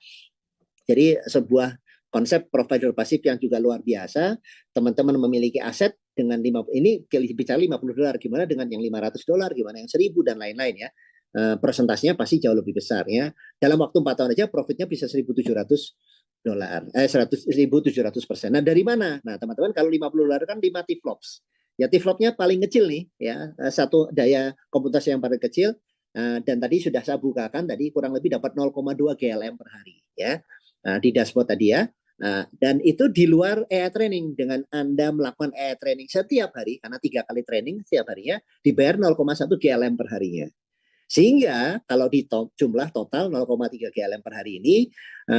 Jadi sebuah konsep provider pasif yang juga luar biasa. Teman-teman memiliki aset dengan ini bicara $50, gimana dengan yang $500, gimana yang 1.000 dan lain-lain ya. Persentasenya pasti jauh lebih besar ya. Dalam waktu 4 tahun aja profitnya bisa $1.700, 1.700%. Nah, dari mana? Nah, teman-teman, kalau $50 kan 5 T-flops. Ya, T-flopnya paling kecil nih ya, satu daya komputasi yang paling kecil. Dan tadi sudah saya bukakan tadi kurang lebih dapat 0,2 GLM per hari ya. Di dashboard tadi ya. Dan itu di luar AI training. Dengan Anda melakukan AI training setiap hari, karena 3 kali training setiap harinya, dibayar 0,1 GLM per harinya. Sehingga kalau di jumlah total 0,3 GLM per hari ini,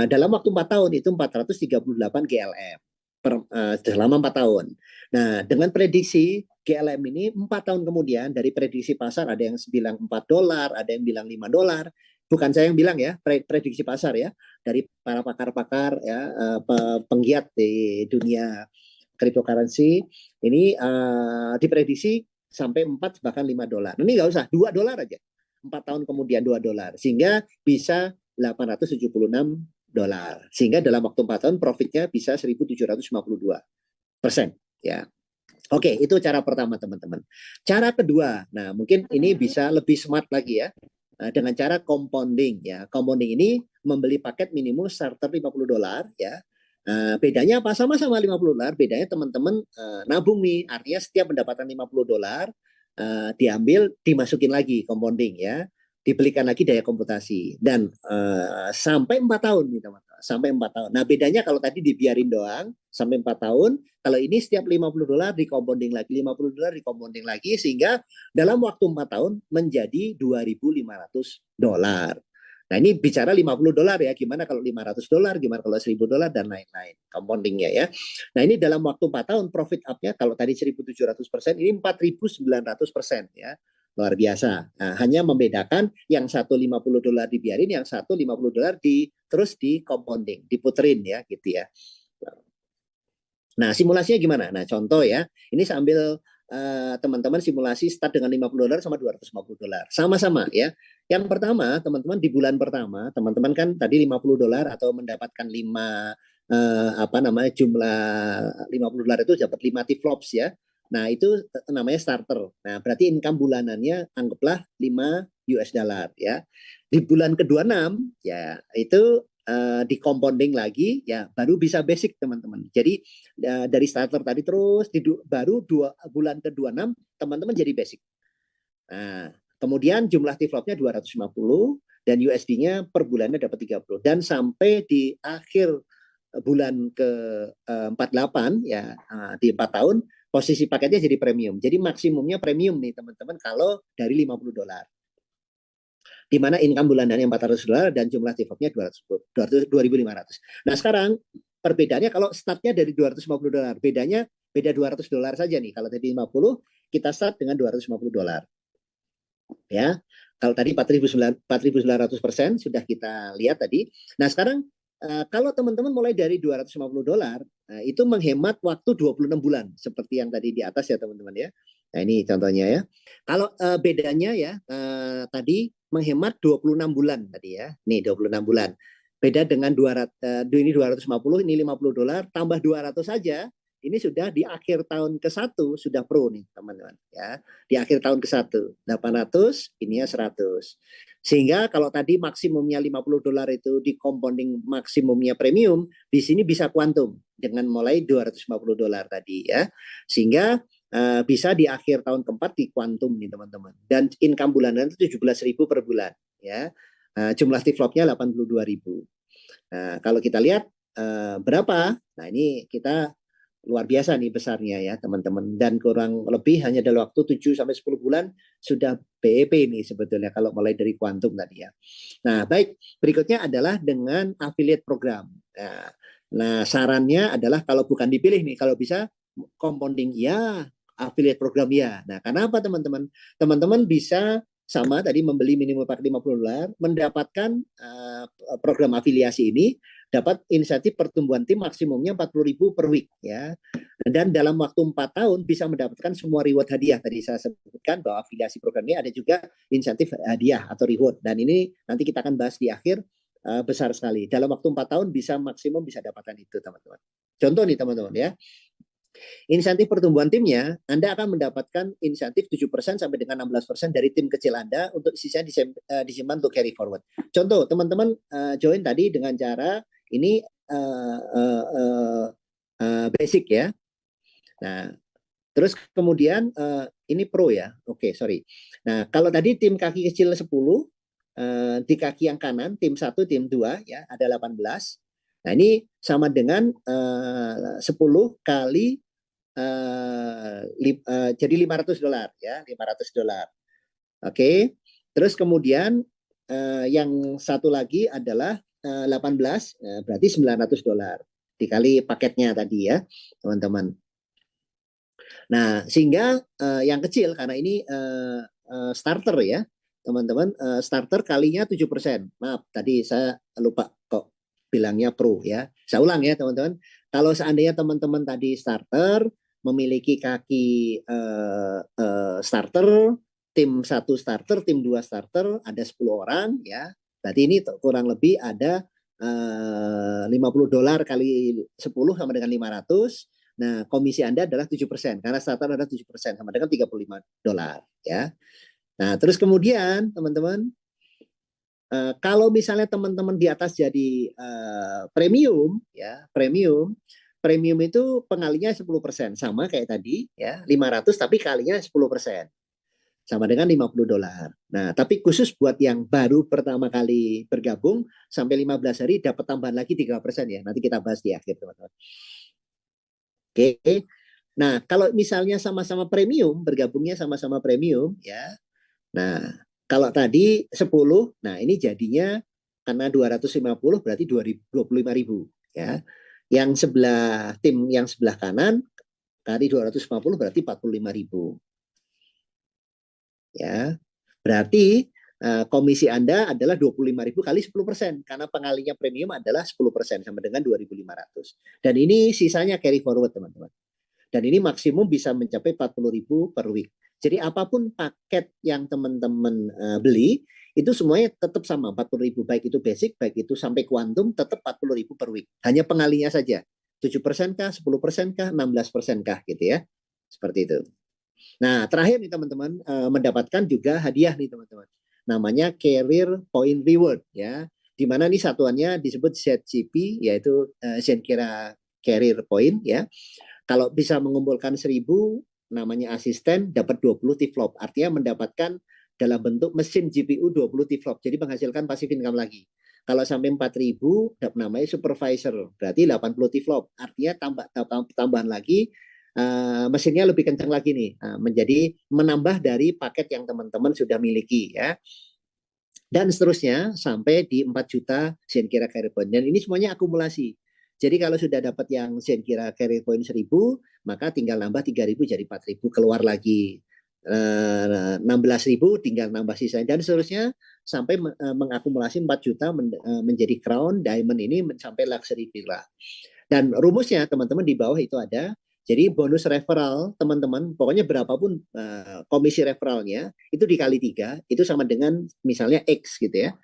dalam waktu 4 tahun itu 438 GLM selama 4 tahun. Nah, dengan prediksi GLM ini 4 tahun kemudian, dari prediksi pasar ada yang bilang $4, ada yang bilang $5. Bukan saya yang bilang ya, prediksi pasar ya, dari para pakar-pakar ya, penggiat di dunia cryptocurrency ini diprediksi sampai 4 bahkan $5. Ini nggak usah, $2 aja. 4 tahun kemudian $2, sehingga bisa $876. Sehingga dalam waktu 4 tahun profitnya bisa 1.752% ya. Oke, itu cara pertama teman-teman. Cara kedua, nah mungkin ini bisa lebih smart lagi ya, dengan cara compounding ya. Compounding ini membeli paket minimum starter $50 ya. Bedanya apa? Sama-sama $50, bedanya teman-teman nabung nih, artinya setiap pendapatan $50 diambil, dimasukin lagi compounding ya, dibelikan lagi daya komputasi, dan sampai 4 tahun nih teman-teman, sampai 4 tahun. Nah, bedanya kalau tadi dibiarin doang sampai 4 tahun, kalau ini setiap $50 di-compounding lagi, $50 di-compounding lagi, sehingga dalam waktu 4 tahun menjadi $2.500. Nah, ini bicara $50 ya, gimana kalau $500, gimana kalau $1.000 dan lain-lain compoundingnya ya. Nah, ini dalam waktu 4 tahun profit up-nya kalau tadi 1.700%, ini 4.900% ya. Luar biasa. Nah, hanya membedakan yang satu $50 dibiarin, yang satu $50 terus di compounding, diputerin ya gitu ya. Nah, simulasinya gimana? Nah, contoh ya, ini sambil teman-teman simulasi start dengan $50 sama $250. Sama-sama ya. Yang pertama, teman-teman di bulan pertama, teman-teman kan tadi $50 atau mendapatkan 5 jumlah $50 itu dapat 5 T-flops ya. Nah, itu namanya starter. Nah, berarti income bulanannya anggaplah $5 ya. Di bulan ke-26 ya, itu di compounding lagi ya, baru bisa basic teman-teman. Jadi dari starter tadi terus baru bulan ke-26 teman-teman jadi basic. Nah, kemudian jumlah T-flopnya 250 dan USD-nya per bulannya dapat 30, dan sampai di akhir bulan ke-48 ya, di 4 tahun posisi paketnya jadi premium. Jadi maksimumnya premium nih teman-teman kalau dari $50. Di mana income bulanannya $400 dan jumlah T-flopnya 2.500. Nah, sekarang perbedaannya kalau startnya dari $250, beda $200 saja nih. Kalau tadi 50, kita start dengan $250 ya. Kalau tadi 4.900% sudah kita lihat tadi. Nah, sekarang kalau teman-teman mulai dari $250, itu menghemat waktu 26 bulan seperti yang tadi di atas ya teman-teman ya. Nah, ini contohnya ya. Kalau bedanya ya, tadi menghemat 26 bulan tadi ya. Nih 26 bulan. Beda dengan 250, ini $50 tambah 200 saja. Ini sudah di akhir tahun ke-1 sudah pro nih teman-teman ya. Di akhir tahun ke-1 800, ini ya 100. Sehingga kalau tadi maksimumnya $50 itu di compounding maksimumnya premium, di sini bisa kuantum dengan mulai $250 tadi ya. Sehingga bisa di akhir tahun keempat di kuantum nih teman-teman. Dan income bulanan itu 17.000 per bulan ya. Jumlah T-flopnya 82.000. Nah, kalau kita lihat berapa? Nah, ini kita luar biasa nih besarnya ya teman-teman, dan kurang lebih hanya dalam waktu 7 sampai 10 bulan sudah BEP nih sebetulnya kalau mulai dari kuantum tadi ya. Nah, baik, berikutnya adalah dengan affiliate program. Nah, sarannya adalah kalau bukan dipilih nih, kalau bisa compounding ya, affiliate program ya. Nah, kenapa teman-teman? Teman-teman bisa sama tadi membeli minimum paket $50, mendapatkan program afiliasi ini, dapat insentif pertumbuhan tim maksimumnya 40.000 per week ya. Dan dalam waktu 4 tahun bisa mendapatkan semua reward hadiah. Tadi saya sebutkan bahwa afiliasi program ini ada juga insentif hadiah atau reward. Dan ini nanti kita akan bahas di akhir besar sekali. Dalam waktu 4 tahun bisa maksimum bisa dapatkan itu teman-teman. Contoh nih teman-teman ya. Insentif pertumbuhan timnya, Anda akan mendapatkan insentif 7% sampai dengan 16% dari tim kecil Anda untuk sisanya disimpan untuk carry forward. Contoh, teman-teman join tadi dengan cara ini basic ya. Nah, terus kemudian ini pro ya. Oke, sorry. Nah, kalau tadi tim kaki kecil 10, di kaki yang kanan tim 1, tim 2 ya, ada 18. Nah, ini sama dengan 10 kali jadi $500 ya, $500. Oke. Terus kemudian yang satu lagi adalah 18 berarti $900 dikali paketnya tadi ya, teman-teman. Nah, sehingga yang kecil karena ini starter ya, teman-teman, starter kalinya 7%. Maaf, tadi saya lupa kok bilangnya pro ya. Saya ulang ya, teman-teman. Kalau seandainya teman-teman tadi starter memiliki kaki starter, tim 1 starter, tim 2 starter, ada 10 orang ya. Berarti ini kurang lebih ada $50 kali 10 sama dengan 500. Nah, komisi Anda adalah 7%, karena starter ada 7%, sama dengan $35 ya. Nah, terus kemudian teman-teman, kalau misalnya teman-teman di atas jadi premium ya, premium itu pengalinya 10%, sama kayak tadi ya, 500 tapi kalinya 10%. Sama dengan $50. Nah, tapi khusus buat yang baru pertama kali bergabung sampai 15 hari dapat tambahan lagi 3% ya. Nanti kita bahas di akhir, teman-teman. Oke. Nah, kalau misalnya sama-sama premium, bergabungnya sama-sama premium ya. Nah, kalau tadi 10, nah ini jadinya karena 250 berarti 25.000 ya. Yang sebelah tim yang sebelah kanan kali 250 berarti 45.000. Ya. Berarti komisi Anda adalah 25.000 kali 10%, karena pengalinya premium adalah 10% sama dengan 2.500. Dan ini sisanya carry forward, teman-teman. Dan ini maksimum bisa mencapai 40.000 per week. Jadi apapun paket yang teman-teman beli, itu semuanya tetap sama 40.000, baik itu basic, baik itu sampai kuantum, tetap 40.000 per week. Hanya pengalinya saja, 7% kah, 10% kah, 16% kah gitu ya. Seperti itu. Nah, terakhir nih teman-teman, mendapatkan juga hadiah nih teman-teman. Namanya Career Point Reward ya. Di mana nih satuannya disebut ZCP, yaitu Zenkira Career Point ya. Kalau bisa mengumpulkan 1.000, namanya asisten, dapat 20 T-flop. Artinya mendapatkan dalam bentuk mesin GPU 20 T-flop. Jadi menghasilkan passive income lagi. Kalau sampai 4.000, namanya supervisor. Berarti 80 T-flop. Artinya tambahan lagi, mesinnya lebih kencang lagi nih. Menjadi menambah dari paket yang teman-teman sudah miliki ya. Dan seterusnya sampai di 4 juta Zenkira Career Point. Dan ini semuanya akumulasi. Jadi kalau sudah dapat yang Zenkira Career Point 1.000, maka tinggal nambah 3.000 jadi 4.000, keluar lagi 16.000, tinggal nambah sisanya dan seterusnya sampai mengakumulasi 4 juta menjadi crown, diamond ini sampai luxury villa. Dan rumusnya teman-teman di bawah itu ada. Jadi bonus referral teman-teman, pokoknya berapapun komisi referralnya itu dikali 3, itu sama dengan misalnya X gitu ya.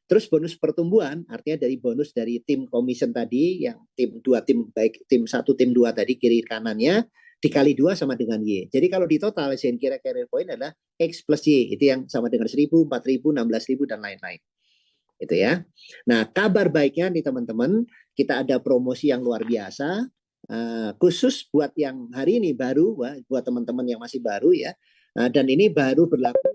Terus bonus pertumbuhan, artinya dari bonus dari tim commission tadi, yang tim 2 tim, baik tim 1, tim 2 tadi kiri kanannya, dikali 2 sama dengan Y. Jadi kalau di total, Zenkira Career Point adalah X plus Y, itu yang sama dengan 1.000, 4.000, 16.000, dan lain-lain. Itu ya. Nah, kabar baiknya nih teman-teman, kita ada promosi yang luar biasa, khusus buat yang hari ini baru, buat teman-teman yang masih baru ya, dan ini baru berlaku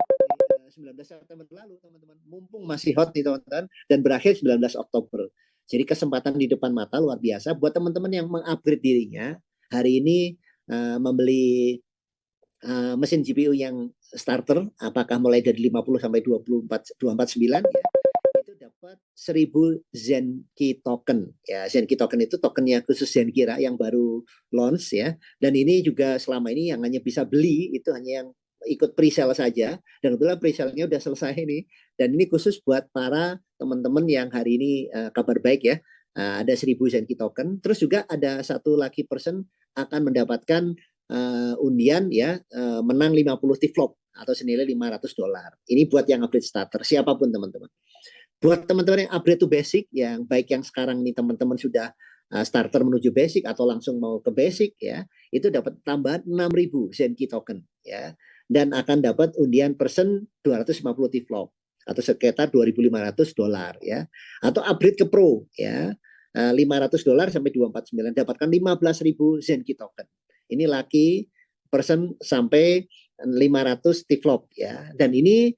19 September lalu teman-teman, mumpung masih hot nih teman-teman, dan berakhir 19 Oktober. Jadi kesempatan di depan mata luar biasa buat teman-teman yang mengupgrade dirinya hari ini, membeli mesin GPU yang starter, apakah mulai dari 50 sampai 249 ya, itu dapat 1.000 Zenki token ya. Zenki token itu tokennya khusus Zenkira yang baru launch ya, dan ini juga selama ini yang hanya bisa beli itu hanya yang ikut pre-sale saja, dan kebetulan pre-sale-nya udah selesai nih, dan ini khusus buat para teman-teman yang hari ini kabar baik ya, ada 1.000 Zenki token. Terus juga ada satu lucky person akan mendapatkan undian ya, menang 50 T-flop atau senilai $500. Ini buat yang upgrade starter, siapapun teman-teman. Buat teman-teman yang upgrade to basic, yang baik yang sekarang nih teman-teman sudah starter menuju basic atau langsung mau ke basic ya, itu dapat tambahan 6.000 Zenki token ya, dan akan dapat undian persen 250 T-flop atau sekitar $2.500 ya, atau upgrade ke pro ya, $500 sampai 249 dapatkan 15.000 Zenki token. Ini lucky persen sampai 500 T-flop ya, dan ini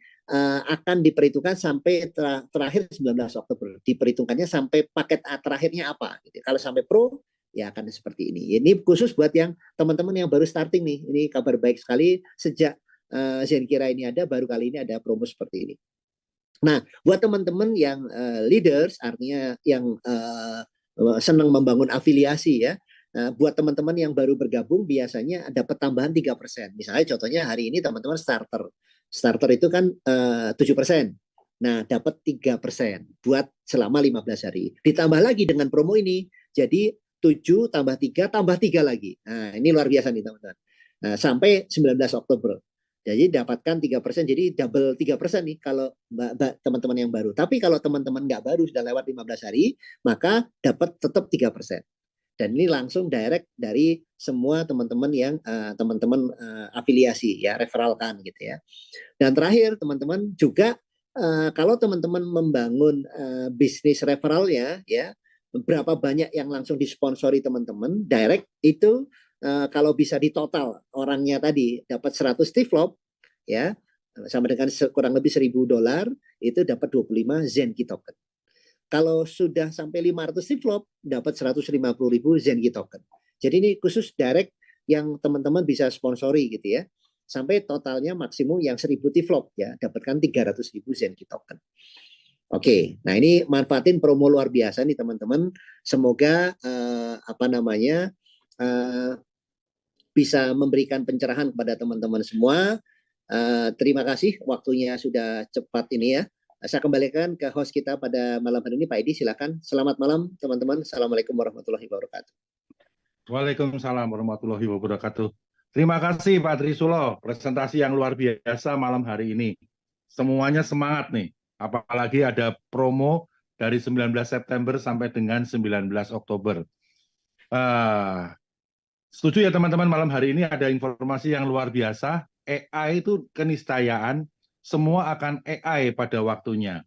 akan diperhitungkan sampai terakhir 19 Oktober. Diperhitungkannya sampai paket A terakhirnya apa. Gitu. Kalau sampai pro, ya akan seperti ini. Ini khusus buat yang teman-teman yang baru starting nih. Ini kabar baik sekali sejak Zenkira ini ada, baru kali ini ada promo seperti ini. Nah, buat teman-teman yang leaders, artinya yang senang membangun afiliasi ya, buat teman-teman yang baru bergabung biasanya dapat tambahan 3%. Misalnya contohnya hari ini teman-teman starter itu kan 7%. Nah, dapat 3% buat selama 15 hari. Ditambah lagi dengan promo ini, jadi 7 tambah 3 tambah 3 lagi. Nah, ini luar biasa nih teman-teman. Nah, sampai 19 Oktober. Jadi dapatkan 3%, jadi double 3% nih kalau teman-teman yang baru. Tapi kalau teman-teman nggak baru, sudah lewat 15 hari, maka dapat tetap 3%. Dan ini langsung direct dari semua teman-teman yang teman-teman afiliasi ya, referralkan gitu ya. Dan terakhir teman-teman juga kalau teman-teman membangun bisnis referralnya ya, berapa banyak yang langsung disponsori teman-teman direct itu kalau bisa di total orangnya tadi dapat 100 T-flop ya, sama dengan kurang lebih $1.000 itu dapat 25 Zenki token. Kalau sudah sampai 500 T-flop, dapat 150.000 Zenki token. Jadi ini khusus direct yang teman-teman bisa sponsori gitu ya. Sampai totalnya maksimum yang 1.000 T-flop ya, dapatkan 300.000 Zenki token. Oke, nah ini manfaatin promo luar biasa nih teman-teman. Semoga bisa memberikan pencerahan kepada teman-teman semua. Terima kasih waktunya sudah cepat ini ya. Saya kembalikan ke host kita pada malam hari ini, Pak Edi, silakan. Selamat malam, teman-teman. Assalamualaikum warahmatullahi wabarakatuh. Waalaikumsalam warahmatullahi wabarakatuh. Terima kasih Pak Trisulo, presentasi yang luar biasa malam hari ini. Semuanya semangat nih, apalagi ada promo dari 19 September sampai dengan 19 Oktober. Setuju ya teman-teman, malam hari ini ada informasi yang luar biasa. AI itu keniscayaan, semua akan AI pada waktunya.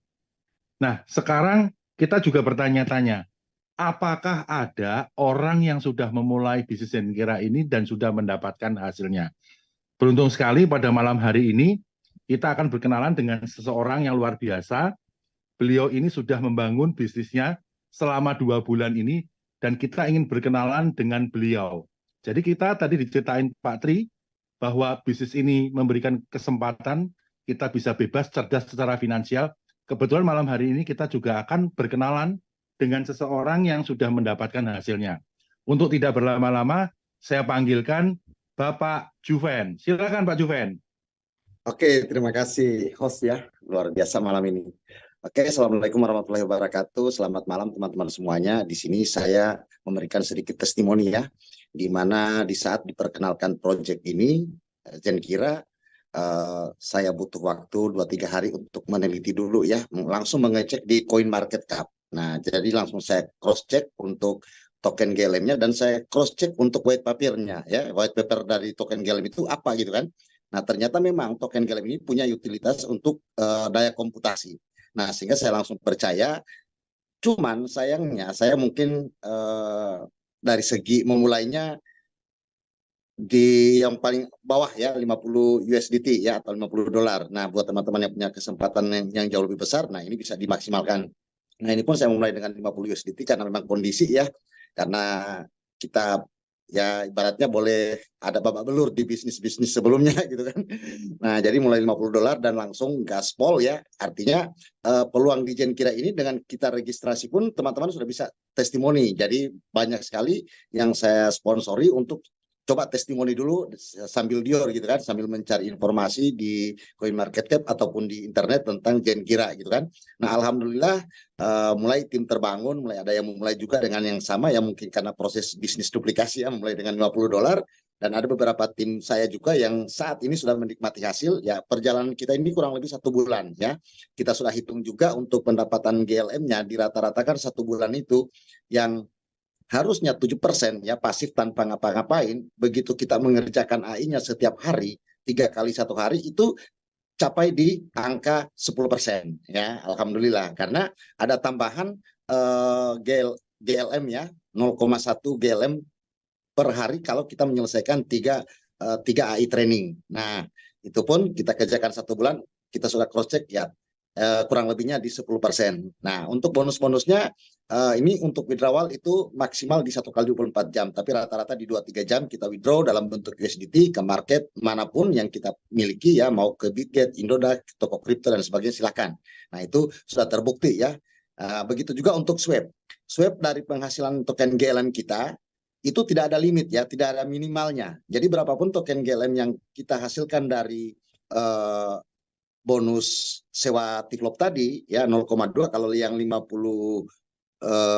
Nah, sekarang kita juga bertanya-tanya, apakah ada orang yang sudah memulai bisnis Zenkira ini dan sudah mendapatkan hasilnya? Beruntung sekali pada malam hari ini, kita akan berkenalan dengan seseorang yang luar biasa. Beliau ini sudah membangun bisnisnya selama 2 bulan ini, dan kita ingin berkenalan dengan beliau. Jadi kita tadi diceritain Pak Tri, bahwa bisnis ini memberikan kesempatan kita bisa bebas, cerdas secara finansial. Kebetulan malam hari ini kita juga akan berkenalan dengan seseorang yang sudah mendapatkan hasilnya. Untuk tidak berlama-lama, saya panggilkan Bapak Juven. Silakan Pak Juven. Oke, terima kasih host ya, luar biasa malam ini. Oke, Assalamualaikum warahmatullahi wabarakatuh. Selamat malam teman-teman semuanya. Di sini saya memberikan sedikit testimoni ya, di mana di saat diperkenalkan proyek ini, Zenkira, saya butuh waktu 2-3 hari untuk meneliti dulu ya, langsung mengecek di CoinMarketCap. Nah, jadi langsung saya cross check untuk token GLM-nya dan saya cross check untuk white paper-nya ya, white paper dari token GLM itu apa gitu kan. Nah, ternyata memang token GLM ini punya utilitas untuk daya komputasi. Nah, sehingga saya langsung percaya. Cuman sayangnya saya mungkin dari segi memulainya di yang paling bawah ya, 50 USDT ya, atau $50. Nah, buat teman-teman yang punya kesempatan yang jauh lebih besar, nah ini bisa dimaksimalkan. Nah, ini pun saya memulai dengan 50 USDT karena memang kondisi ya, karena kita ya ibaratnya boleh ada babak belur di bisnis-bisnis sebelumnya gitu kan. Nah, jadi mulai $50 dan langsung gaspol ya. Artinya peluang di Zenkira ini dengan kita registrasi pun teman-teman sudah bisa testimoni. Jadi banyak sekali yang saya sponsori untuk coba testimoni dulu sambil dior gitu kan, sambil mencari informasi di CoinMarketCap ataupun di internet tentang Zenkira gitu kan. Nah, alhamdulillah mulai tim terbangun, mulai ada yang memulai juga dengan yang sama ya, mungkin karena proses bisnis duplikasi ya, mulai dengan $50. Dan ada beberapa tim saya juga yang saat ini sudah menikmati hasil. Ya, perjalanan kita ini kurang lebih 1 bulan ya. Kita sudah hitung juga untuk pendapatan GLM-nya di rata-rata kan 1 bulan itu yang harusnya 7% ya pasif tanpa ngapa-ngapain. Begitu kita mengerjakan AI-nya setiap hari, 3 kali 1 hari itu capai di angka 10% ya. Alhamdulillah, karena ada tambahan GLM ya, 0,1 GLM per hari kalau kita menyelesaikan 3 AI training. Nah, itu pun kita kerjakan 1 bulan, kita sudah cross check ya, kurang lebihnya di 10%. Nah, untuk bonus-bonusnya ini untuk withdrawal itu maksimal di 1 kali 24 jam, tapi rata-rata di 2-3 jam kita withdraw dalam bentuk USDT ke market manapun yang kita miliki ya, mau ke Bitget, Indodax, toko kripto dan sebagainya, silakan. Nah, itu sudah terbukti ya. Begitu juga untuk swap. Swap dari penghasilan token GLM kita itu tidak ada limit ya, tidak ada minimalnya. Jadi berapapun token GLM yang kita hasilkan dari bonus sewa Tiklop tadi ya, 0,2 kalau yang 50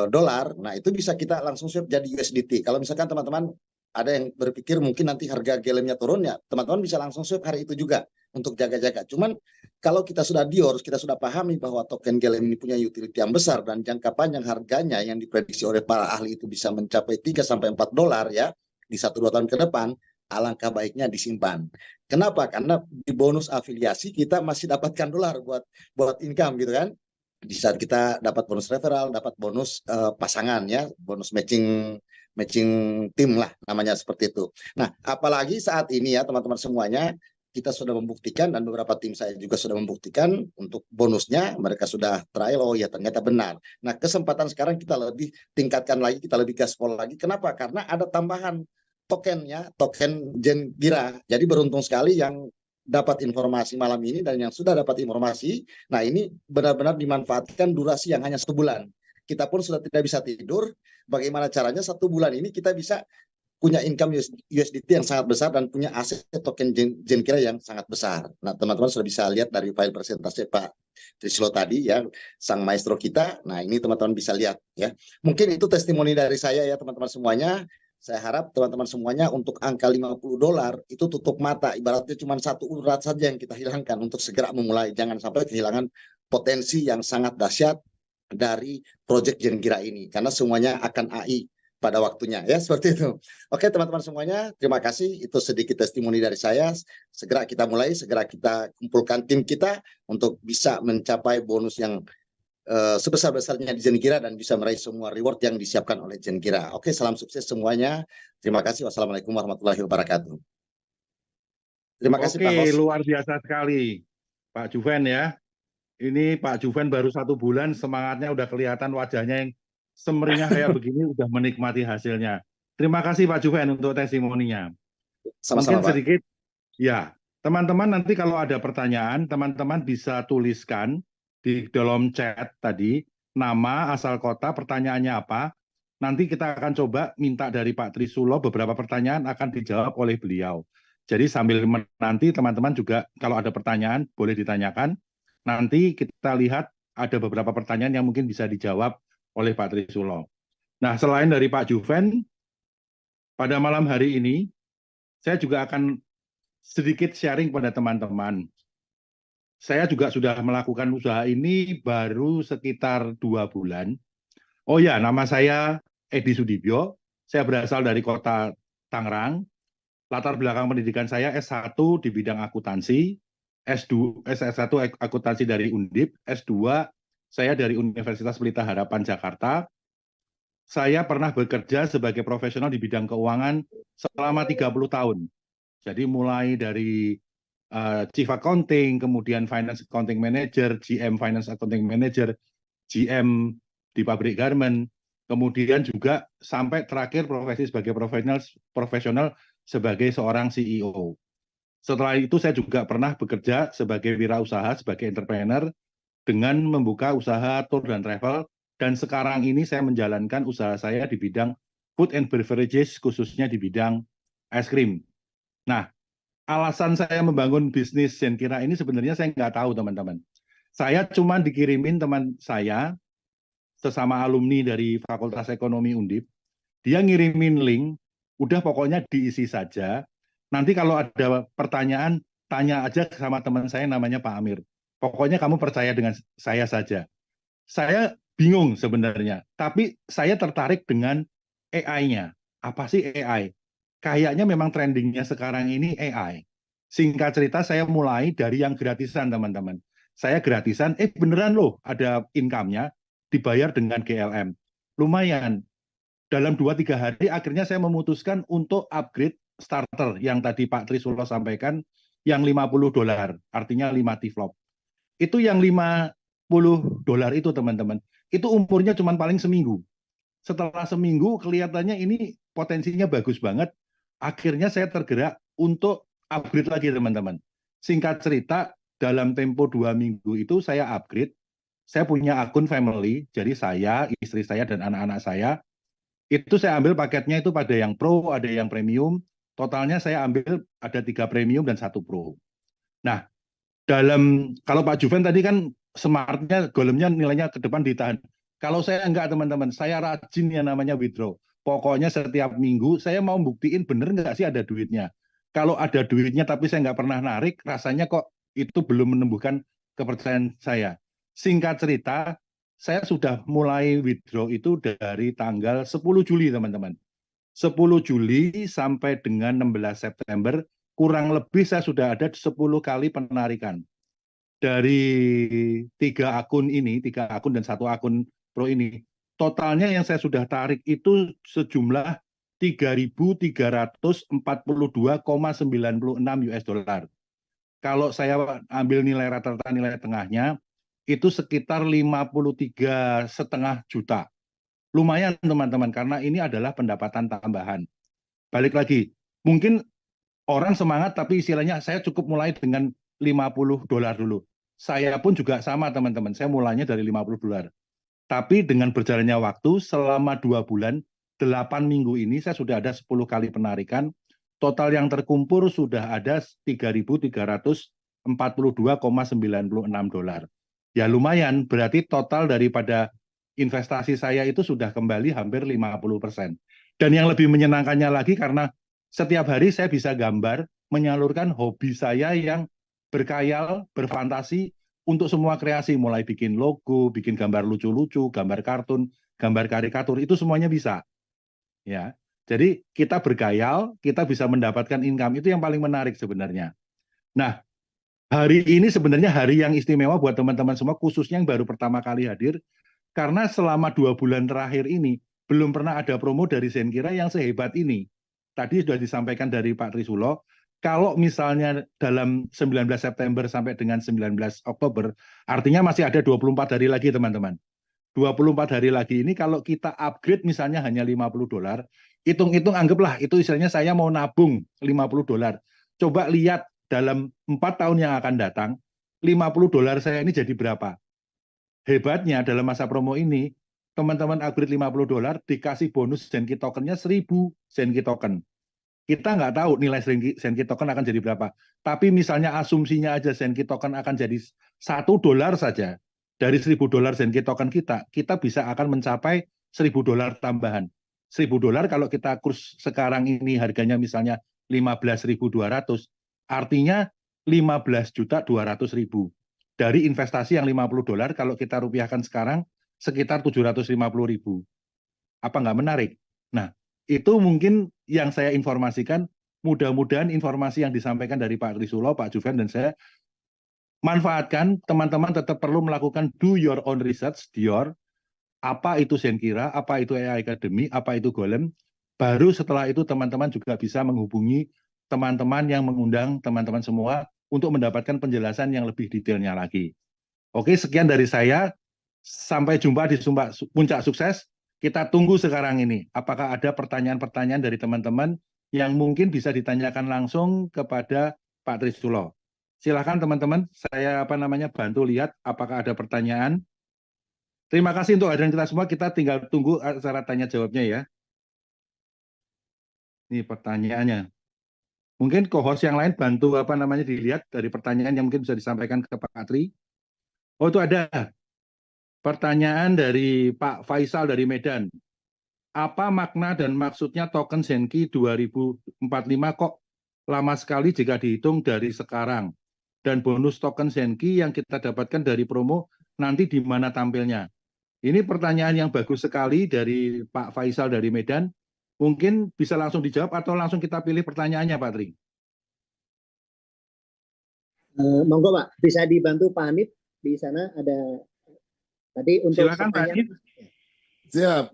dolar, nah itu bisa kita langsung swap jadi USDT. Kalau misalkan teman-teman ada yang berpikir mungkin nanti harga GLM-nya turun ya, teman-teman bisa langsung swap hari itu juga untuk jaga-jaga. Cuman kalau kita sudah dior, kita sudah pahami bahwa token GLM ini punya utility yang besar dan jangka panjang harganya yang diprediksi oleh para ahli itu bisa mencapai 3-4 dolar ya di 1-2 tahun ke depan, alangkah baiknya disimpan. Kenapa? Karena di bonus afiliasi kita masih dapatkan dolar buat income gitu kan. Di saat kita dapat bonus referral, dapat bonus pasangan ya, bonus matching tim lah namanya, seperti itu. Nah, apalagi saat ini ya teman-teman semuanya, kita sudah membuktikan dan beberapa tim saya juga sudah membuktikan untuk bonusnya, mereka sudah trial, oh ya ternyata benar. Nah, kesempatan sekarang kita lebih tingkatkan lagi, kita lebih gaspol lagi. Kenapa? Karena ada tambahan tokennya, token Gengira. Jadi beruntung sekali yang dapat informasi malam ini dan yang sudah dapat informasi. Nah, ini benar-benar dimanfaatkan durasi yang hanya 1 bulan. Kita pun sudah tidak bisa tidur. Bagaimana caranya 1 bulan ini kita bisa punya income USDT yang sangat besar dan punya aset token Gengira yang sangat besar. Nah, teman-teman sudah bisa lihat dari file presentasi Pak Trislo tadi ya, sang maestro kita. Nah, ini teman-teman bisa lihat ya. Mungkin itu testimoni dari saya ya teman-teman semuanya. Saya harap teman-teman semuanya untuk angka 50 dolar itu tutup mata. Ibaratnya cuma 1 urat saja yang kita hilangkan untuk segera memulai. Jangan sampai kehilangan potensi yang sangat dahsyat dari proyek Gengira ini. Karena semuanya akan AI pada waktunya ya, seperti itu. Oke teman-teman semuanya, terima kasih. Itu sedikit testimoni dari saya. Segera kita mulai, segera kita kumpulkan tim kita untuk bisa mencapai bonus yang sebesar-besarnya di Gengira dan bisa meraih semua reward yang disiapkan oleh Gengira. Oke, salam sukses semuanya. Terima kasih. Wassalamualaikum warahmatullahi wabarakatuh. Terima kasih Pak Oke, Host. luar biasa sekali Pak Juven ya. Ini Pak Juven baru 1 bulan, semangatnya udah kelihatan, wajahnya yang semeringah kayak begini, udah menikmati hasilnya. Terima kasih Pak Juven untuk testimoninya. Sama-sama Mungkin Pak. sedikit, ya teman-teman nanti kalau ada pertanyaan, teman-teman bisa tuliskan di dalam chat tadi, nama, asal kota, pertanyaannya apa. Nanti kita akan coba minta dari Pak Trisulo beberapa pertanyaan akan dijawab oleh beliau. Jadi sambil menanti teman-teman juga kalau ada pertanyaan boleh ditanyakan. Nanti kita lihat ada beberapa pertanyaan yang mungkin bisa dijawab oleh Pak Trisulo. Nah, selain dari Pak Juven, pada malam hari ini saya juga akan sedikit sharing pada teman-teman. Saya juga sudah melakukan usaha ini baru sekitar 2 bulan. Oh ya, nama saya Edi Sudibyo. Saya berasal dari kota Tangerang. Latar belakang pendidikan saya S1 di bidang akuntansi, S1 akuntansi dari Undip, S2 saya dari Universitas Pelita Harapan Jakarta. Saya pernah bekerja sebagai profesional di bidang keuangan selama 30 tahun. Jadi mulai dari Chief Accounting, kemudian Finance Accounting Manager, GM Finance Accounting Manager, GM di pabrik garment, kemudian juga sampai terakhir profesi sebagai profesional sebagai seorang CEO. Setelah itu saya juga pernah bekerja sebagai wirausaha, sebagai entrepreneur dengan membuka usaha tour dan travel, dan sekarang ini saya menjalankan usaha saya di bidang food and beverages, khususnya di bidang es krim. Nah, alasan saya membangun bisnis Gengira ini sebenarnya saya nggak tahu teman-teman. Saya cuma dikirimin teman saya, sesama alumni dari Fakultas Ekonomi Undip, dia ngirimin link Udah pokoknya diisi saja. Nanti kalau ada pertanyaan, tanya aja sama teman saya namanya Pak Amir. Pokoknya kamu percaya dengan saya saja. Saya bingung sebenarnya, tapi saya tertarik dengan AI-nya. Apa sih AI? Kayaknya memang trendingnya sekarang ini AI. Singkat cerita, saya mulai dari yang gratisan, teman-teman. Saya gratisan, beneran loh, ada income-nya, dibayar dengan GLM. Lumayan. Dalam 2-3 hari, akhirnya saya memutuskan untuk upgrade starter yang tadi Pak Trisulo sampaikan, yang $50, artinya 5 T-flop. Itu yang $50 itu, teman-teman. Itu umurnya cuma paling seminggu. Setelah seminggu, kelihatannya ini potensinya bagus banget. Akhirnya saya tergerak untuk upgrade lagi, teman-teman. Singkat cerita, dalam tempo 2 minggu itu saya upgrade. Saya punya akun family, jadi saya, istri saya, dan anak-anak saya, itu saya ambil paketnya itu pada yang pro, ada yang premium. Totalnya saya ambil ada 3 premium dan 1 pro. Nah, kalau Pak Juven tadi kan smartnya, golemnya nilainya ke depan ditahan. Kalau saya enggak, teman-teman, saya rajin yang namanya withdraw. Pokoknya setiap minggu saya mau buktiin bener nggak sih ada duitnya. Kalau ada duitnya tapi saya nggak pernah narik, rasanya kok itu belum menumbuhkan kepercayaan saya. Singkat cerita, saya sudah mulai withdraw itu dari tanggal 10 Juli, teman-teman. 10 Juli sampai dengan 16 September, kurang lebih saya sudah ada 10 kali penarikan. Dari 3 akun ini, 3 akun dan 1 akun pro ini, totalnya yang saya sudah tarik itu sejumlah 3.342,96 US dollar. Kalau saya ambil nilai rata-rata nilai tengahnya, itu sekitar 53,5 juta. Lumayan, teman-teman, karena ini adalah pendapatan tambahan. Balik lagi, mungkin orang semangat tapi istilahnya saya cukup mulai dengan $50 dulu. Saya pun juga sama, teman-teman, saya mulainya dari $50. Tapi dengan berjalannya waktu selama 2 bulan, 8 minggu ini saya sudah ada 10 kali penarikan. Total yang terkumpul sudah ada $3.342,96. Ya lumayan, berarti total daripada investasi saya itu sudah kembali hampir 50%. Dan yang lebih menyenangkannya lagi karena setiap hari saya bisa gambar, menyalurkan hobi saya yang berkhayal, berfantasi untuk semua kreasi, mulai bikin logo, bikin gambar lucu-lucu, gambar kartun, gambar karikatur, itu semuanya bisa. Ya, jadi kita berkhayal, kita bisa mendapatkan income, itu yang paling menarik sebenarnya. Nah, hari ini sebenarnya hari yang istimewa buat teman-teman semua, khususnya yang baru pertama kali hadir, karena selama 2 bulan terakhir ini, belum pernah ada promo dari Zenkira yang sehebat ini. Tadi sudah disampaikan dari Pak Trisulo, kalau misalnya dalam 19 September sampai dengan 19 Oktober, artinya masih ada 24 hari lagi, teman-teman. 24 hari lagi ini kalau kita upgrade misalnya hanya $50, hitung-hitung anggaplah itu istilahnya saya mau nabung $50. Coba lihat dalam 4 tahun yang akan datang, $50 saya ini jadi berapa? Hebatnya dalam masa promo ini, teman-teman upgrade $50 dikasih bonus Zenki tokennya 1.000 Zenki token. Kita nggak tahu nilai Zenki token akan jadi berapa. Tapi misalnya asumsinya aja Zenki token akan jadi $1 saja. Dari $1.000 Zenki token kita bisa akan mencapai $1.000 tambahan. $1.000 kalau kita kurs sekarang ini harganya misalnya 15.200, artinya 15.200.000. Dari investasi yang $50 kalau kita rupiahkan sekarang sekitar 750.000. Apa nggak menarik? Nah, itu mungkin yang saya informasikan. Mudah-mudahan informasi yang disampaikan dari Pak Trisulo, Pak Juven, dan saya manfaatkan. Teman-teman tetap perlu melakukan do your own research, Dior. Apa itu Zenkira, apa itu AI Academy, apa itu Golem. Baru setelah itu teman-teman juga bisa menghubungi teman-teman yang mengundang teman-teman semua untuk mendapatkan penjelasan yang lebih detailnya lagi. Oke, sekian dari saya. Sampai jumpa di Puncak Sukses. Kita tunggu sekarang ini. Apakah ada pertanyaan-pertanyaan dari teman-teman yang mungkin bisa ditanyakan langsung kepada Pak Trisulo. Silakan teman-teman, saya bantu lihat apakah ada pertanyaan. Terima kasih untuk hadirin kita semua. Kita tinggal tunggu acara tanya jawabnya ya. Ini pertanyaannya. Mungkin co-host yang lain bantu dilihat dari pertanyaan yang mungkin bisa disampaikan ke Pak Tri. Oh, itu ada pertanyaan dari Pak Faisal dari Medan. Apa makna dan maksudnya token Zenki 2045 kok lama sekali jika dihitung dari sekarang? Dan bonus token Zenki yang kita dapatkan dari promo nanti di mana tampilnya? Ini pertanyaan yang bagus sekali dari Pak Faisal dari Medan. Mungkin bisa langsung dijawab atau langsung kita pilih pertanyaannya, Pak Tri. Monggo Pak, bisa dibantu Pak Hanif di sana ada tadi untuk Silakan Pak Hanif. Siap.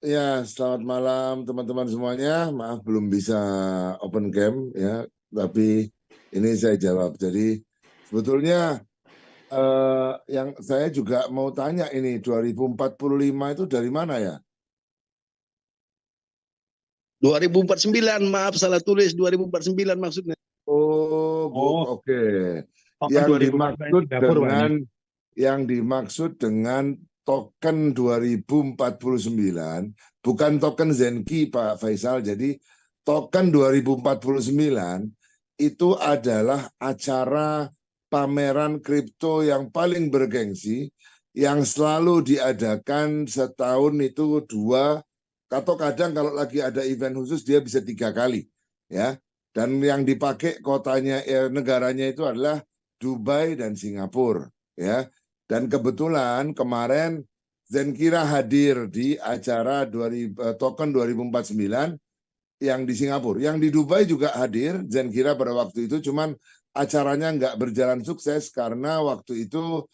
Ya, selamat malam teman-teman semuanya. Maaf belum bisa open cam ya, tapi ini saya jawab. Jadi sebetulnya yang saya juga mau tanya ini 2045 itu dari mana ya? 2049, maaf salah tulis 2049 maksudnya. Oke. Yang dimaksud dengan token 2049 bukan token Zenki Pak Faisal. Jadi token 2049 itu adalah acara pameran kripto yang paling bergengsi yang selalu diadakan setahun itu 2 atau kadang kalau lagi ada event khusus dia bisa 3 kali ya. Dan yang dipakai kotanya negaranya itu adalah Dubai dan Singapura ya. Dan kebetulan kemarin Zenkira hadir di acara token 2049 yang di Singapura. Yang di Dubai juga hadir Zenkira pada waktu itu, cuman acaranya nggak berjalan sukses karena waktu itu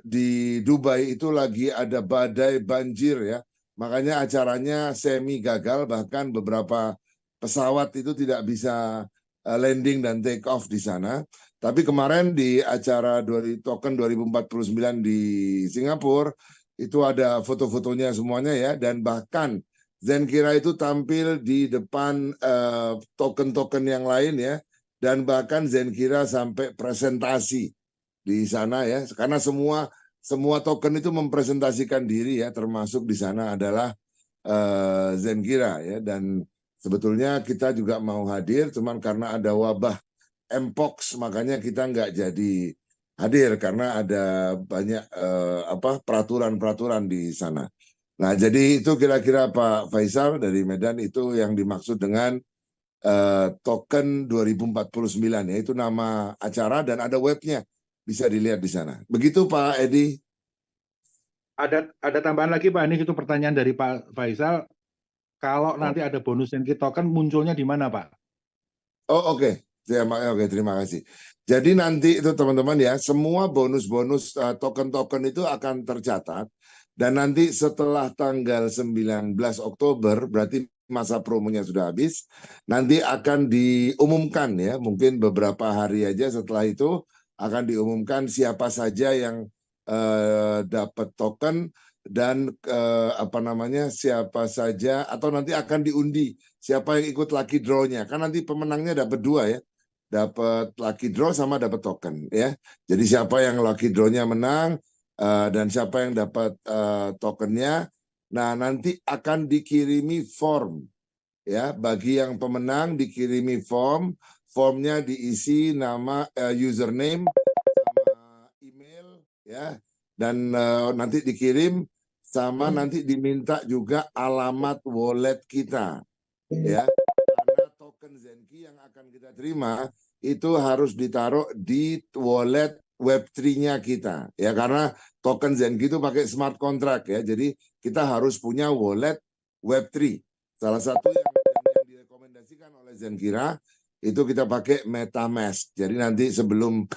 di Dubai itu lagi ada badai banjir ya. Makanya acaranya semi gagal, bahkan beberapa pesawat itu tidak bisa landing dan take off di sana. Tapi kemarin di acara token 2049 di Singapura itu ada foto-fotonya semuanya ya, dan bahkan Zenkira itu tampil di depan token-token yang lain ya, dan bahkan Zenkira sampai presentasi di sana ya, karena semua token itu mempresentasikan diri ya, termasuk di sana adalah Zenkira ya. Dan sebetulnya kita juga mau hadir, cuman karena ada wabah Mpox makanya kita nggak jadi hadir karena ada banyak peraturan-peraturan di sana. Nah, jadi itu kira-kira Pak Faisal dari Medan itu yang dimaksud dengan token 2049 ya, itu nama acara dan ada webnya, bisa dilihat di sana. Begitu Pak Edi. Ada tambahan lagi Pak Hanif, itu pertanyaan dari Pak Faisal. Kalau nanti ada bonus Zenki token munculnya di mana Pak? Oh oke. Oke, terima kasih. Jadi nanti itu teman-teman ya, semua bonus-bonus token-token itu akan tercatat. Dan nanti setelah tanggal 19 Oktober, berarti masa promonya sudah habis, nanti akan diumumkan ya, mungkin beberapa hari aja setelah itu akan diumumkan siapa saja yang dapat token dan siapa saja, atau nanti akan diundi siapa yang ikut lucky draw-nya. Kan nanti pemenangnya dapat 2 ya. Dapat lucky draw sama dapat token ya. Jadi siapa yang lucky draw-nya menang dan siapa yang dapat tokennya, nah nanti akan dikirimi form ya. Bagi yang pemenang dikirimi formnya diisi nama, username sama email ya, dan nanti dikirim sama nanti diminta juga alamat wallet kita ya. Zenki yang akan kita terima itu harus ditaruh di wallet Web3-nya kita ya, karena token Zenki itu pakai smart contract ya, jadi kita harus punya wallet Web3. Salah satu yang direkomendasikan oleh Zenkira itu kita pakai MetaMask. Jadi nanti sebelum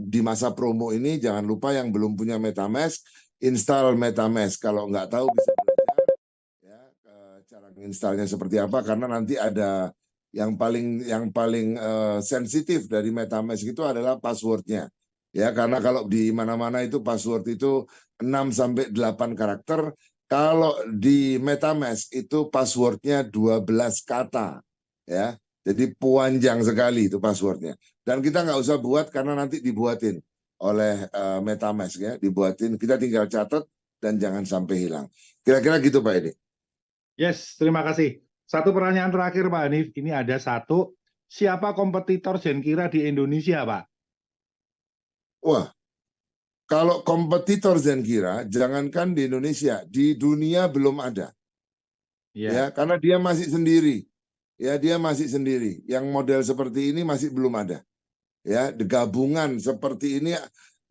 di masa promo ini jangan lupa yang belum punya MetaMask install MetaMask. Kalau nggak tahu bisa belajar ya cara menginstalnya seperti apa, karena nanti ada yang paling sensitif dari MetaMask itu adalah passwordnya ya, karena kalau di mana-mana itu password itu 6-8 karakter. Kalau di MetaMask itu passwordnya 12 kata ya, jadi panjang sekali itu passwordnya, dan kita nggak usah buat karena nanti dibuatin oleh MetaMask ya, dibuatin, kita tinggal catat dan jangan sampai hilang. Kira-kira gitu Pak Edi. Yes, terima kasih. Satu pertanyaan terakhir Pak Hanif, ini ada satu, siapa kompetitor Zenkira di Indonesia Pak? Wah, kalau kompetitor Zenkira, jangankan di Indonesia, di dunia belum ada. Ya, karena dia masih sendiri. Ya, dia masih sendiri. Yang model seperti ini masih belum ada. Ya, gabungan seperti ini,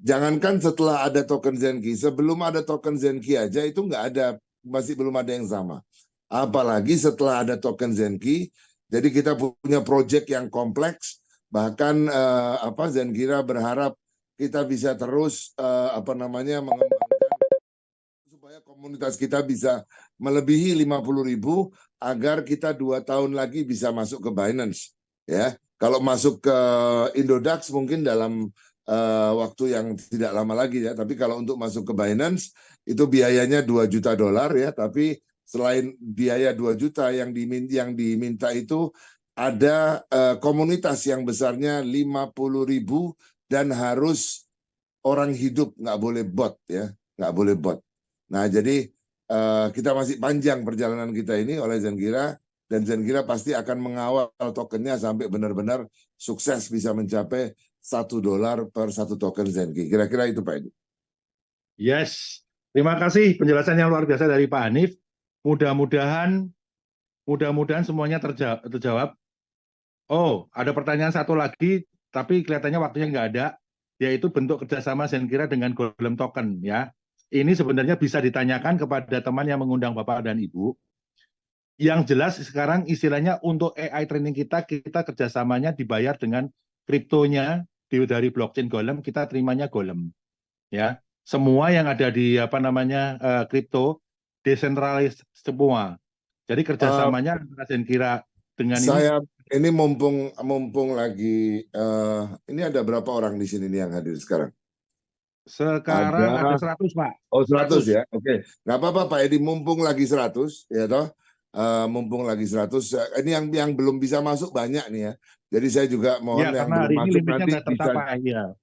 jangankan setelah ada token Zenki, sebelum ada token Zenki aja itu nggak ada, masih belum ada yang sama. Apalagi setelah ada token Zenki, jadi kita punya project yang kompleks. Bahkan Zenkira berharap kita bisa terus mengembangkan supaya komunitas kita bisa melebihi 50.000 agar kita 2 tahun lagi bisa masuk ke Binance. Ya, kalau masuk ke Indodax mungkin dalam waktu yang tidak lama lagi ya. Tapi kalau untuk masuk ke Binance itu biayanya $2 juta ya. Tapi selain biaya 2 juta yang diminta itu ada komunitas yang besarnya 50.000 dan harus orang hidup, nggak boleh bot ya, nggak boleh bot. Nah jadi kita masih panjang perjalanan kita ini oleh Zenkira, dan Zenkira pasti akan mengawal tokennya sampai benar-benar sukses bisa mencapai $1 per 1 token Zenki. Kira-kira itu Pak Edi. Yes, terima kasih penjelasan yang luar biasa dari Pak Hanif. Mudah-mudahan semuanya terjawab. Oh, ada pertanyaan satu lagi, tapi kelihatannya waktunya nggak ada, yaitu bentuk kerjasama Zenkira dengan Golem Token ya. Ini sebenarnya bisa ditanyakan kepada teman yang mengundang Bapak dan Ibu. Yang jelas sekarang istilahnya untuk AI training kita kerjasamanya dibayar dengan kriptonya dari blockchain Golem, kita terimanya Golem. Ya, semua yang ada di kripto desentralis semua. Jadi kerjasamanya antara Zenkira dengan ini mumpung lagi ini ada berapa orang di sini nih yang hadir sekarang? Sekarang ada 100 Pak. Oh 100 ya, oke. Nggak apa-apa Pak Edi, mumpung lagi 100 ya toh. Mumpung lagi 100, ini yang belum bisa masuk banyak nih ya. Jadi saya juga mohon yang belum masuk nanti bisa.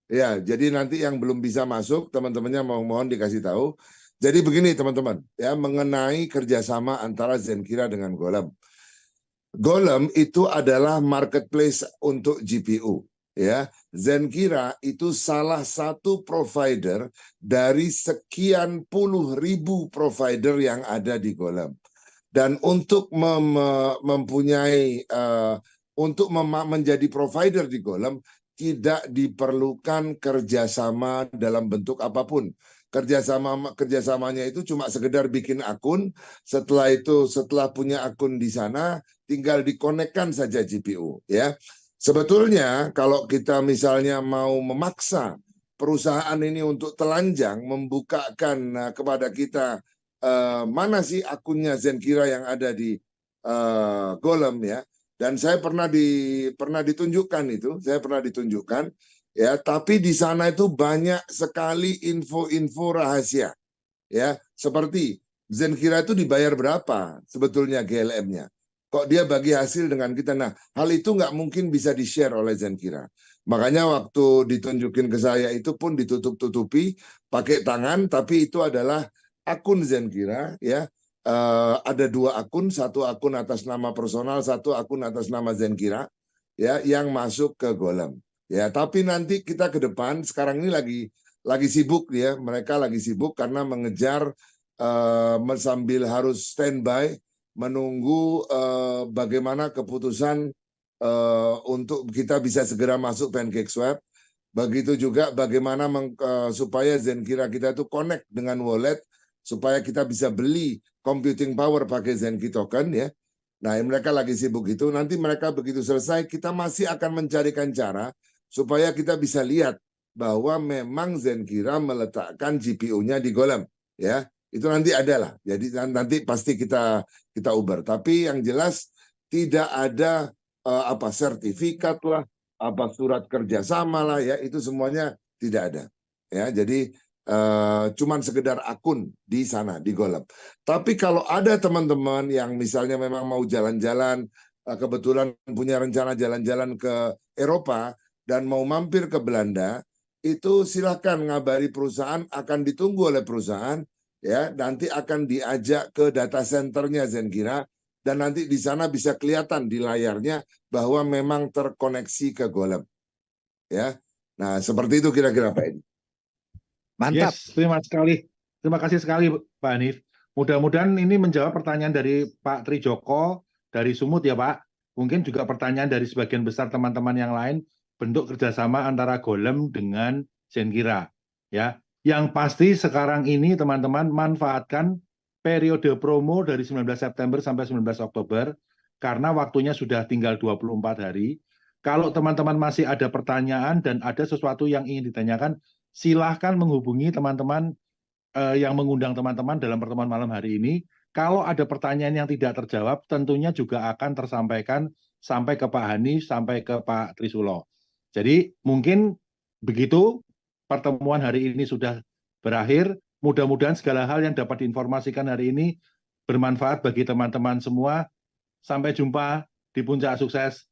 Ya, jadi nanti yang belum bisa masuk teman-temannya mohon dikasih tahu. Jadi begini teman-teman ya, mengenai kerjasama antara Zenkira dengan Golem. Golem itu adalah marketplace untuk GPU. Ya, Zenkira itu salah satu provider dari sekian puluh ribu provider yang ada di Golem. Dan untuk menjadi provider di Golem tidak diperlukan kerjasama dalam bentuk apapun. Kerjasamanya itu cuma sekedar bikin akun. Setelah punya akun di sana, tinggal dikonekkan saja GPU. Ya, sebetulnya kalau kita misalnya mau memaksa perusahaan ini untuk telanjang membukakan kepada kita mana sih akunnya Zenkira yang ada di Golem ya, dan saya pernah ditunjukkan itu, ya, tapi di sana itu banyak sekali info-info rahasia ya, seperti Zenkira itu dibayar berapa sebetulnya GLM-nya, kok dia bagi hasil dengan kita. Nah, hal itu nggak mungkin bisa di-share oleh Zenkira. Makanya waktu ditunjukin ke saya itu pun ditutup-tutupi pakai tangan, tapi itu adalah akun Zenkira ya. Ada 2 akun, 1 akun atas nama personal, 1 akun atas nama Zenkira ya, yang masuk ke Golem ya. Tapi nanti kita ke depan, sekarang ini lagi sibuk ya, mereka lagi sibuk karena mengejar sambil harus standby menunggu bagaimana keputusan untuk kita bisa segera masuk PancakeSwap. Begitu juga bagaimana supaya Zenkira kita itu connect dengan wallet supaya kita bisa beli computing power pakai Zenki token ya. Nah, mereka lagi sibuk itu. Nanti mereka begitu selesai, kita masih akan mencarikan cara supaya kita bisa lihat bahwa memang Zenkira meletakkan GPU-nya di Golem ya. Itu nanti ada lah. Jadi nanti pasti kita uber. Tapi yang jelas tidak ada sertifikat lah, surat kerjasama lah ya, itu semuanya tidak ada. Ya, jadi cuman sekedar akun di sana di Golem. Tapi kalau ada teman-teman yang misalnya memang mau jalan-jalan, kebetulan punya rencana jalan-jalan ke Eropa dan mau mampir ke Belanda, itu silahkan ngabari perusahaan, akan ditunggu oleh perusahaan ya, nanti akan diajak ke data centernya Zenkira, dan nanti di sana bisa kelihatan di layarnya bahwa memang terkoneksi ke Golem. Ya. Nah, seperti itu kira-kira Pak Edi. Mantap. Yes, terima kasih sekali Pak Hanif. Mudah-mudahan ini menjawab pertanyaan dari Pak Trijoko dari Sumut ya Pak. Mungkin juga pertanyaan dari sebagian besar teman-teman yang lain, bentuk kerjasama antara Golem dengan Zenkira. Ya, yang pasti sekarang ini teman-teman manfaatkan periode promo dari 19 September sampai 19 Oktober karena waktunya sudah tinggal 24 hari. Kalau teman-teman masih ada pertanyaan dan ada sesuatu yang ingin ditanyakan, silahkan menghubungi teman-teman yang mengundang teman-teman dalam pertemuan malam hari ini. Kalau ada pertanyaan yang tidak terjawab, tentunya juga akan tersampaikan sampai ke Pak Hanif, sampai ke Pak Trisulo. Jadi mungkin begitu pertemuan hari ini sudah berakhir. Mudah-mudahan segala hal yang dapat diinformasikan hari ini bermanfaat bagi teman-teman semua. Sampai jumpa di Puncak Sukses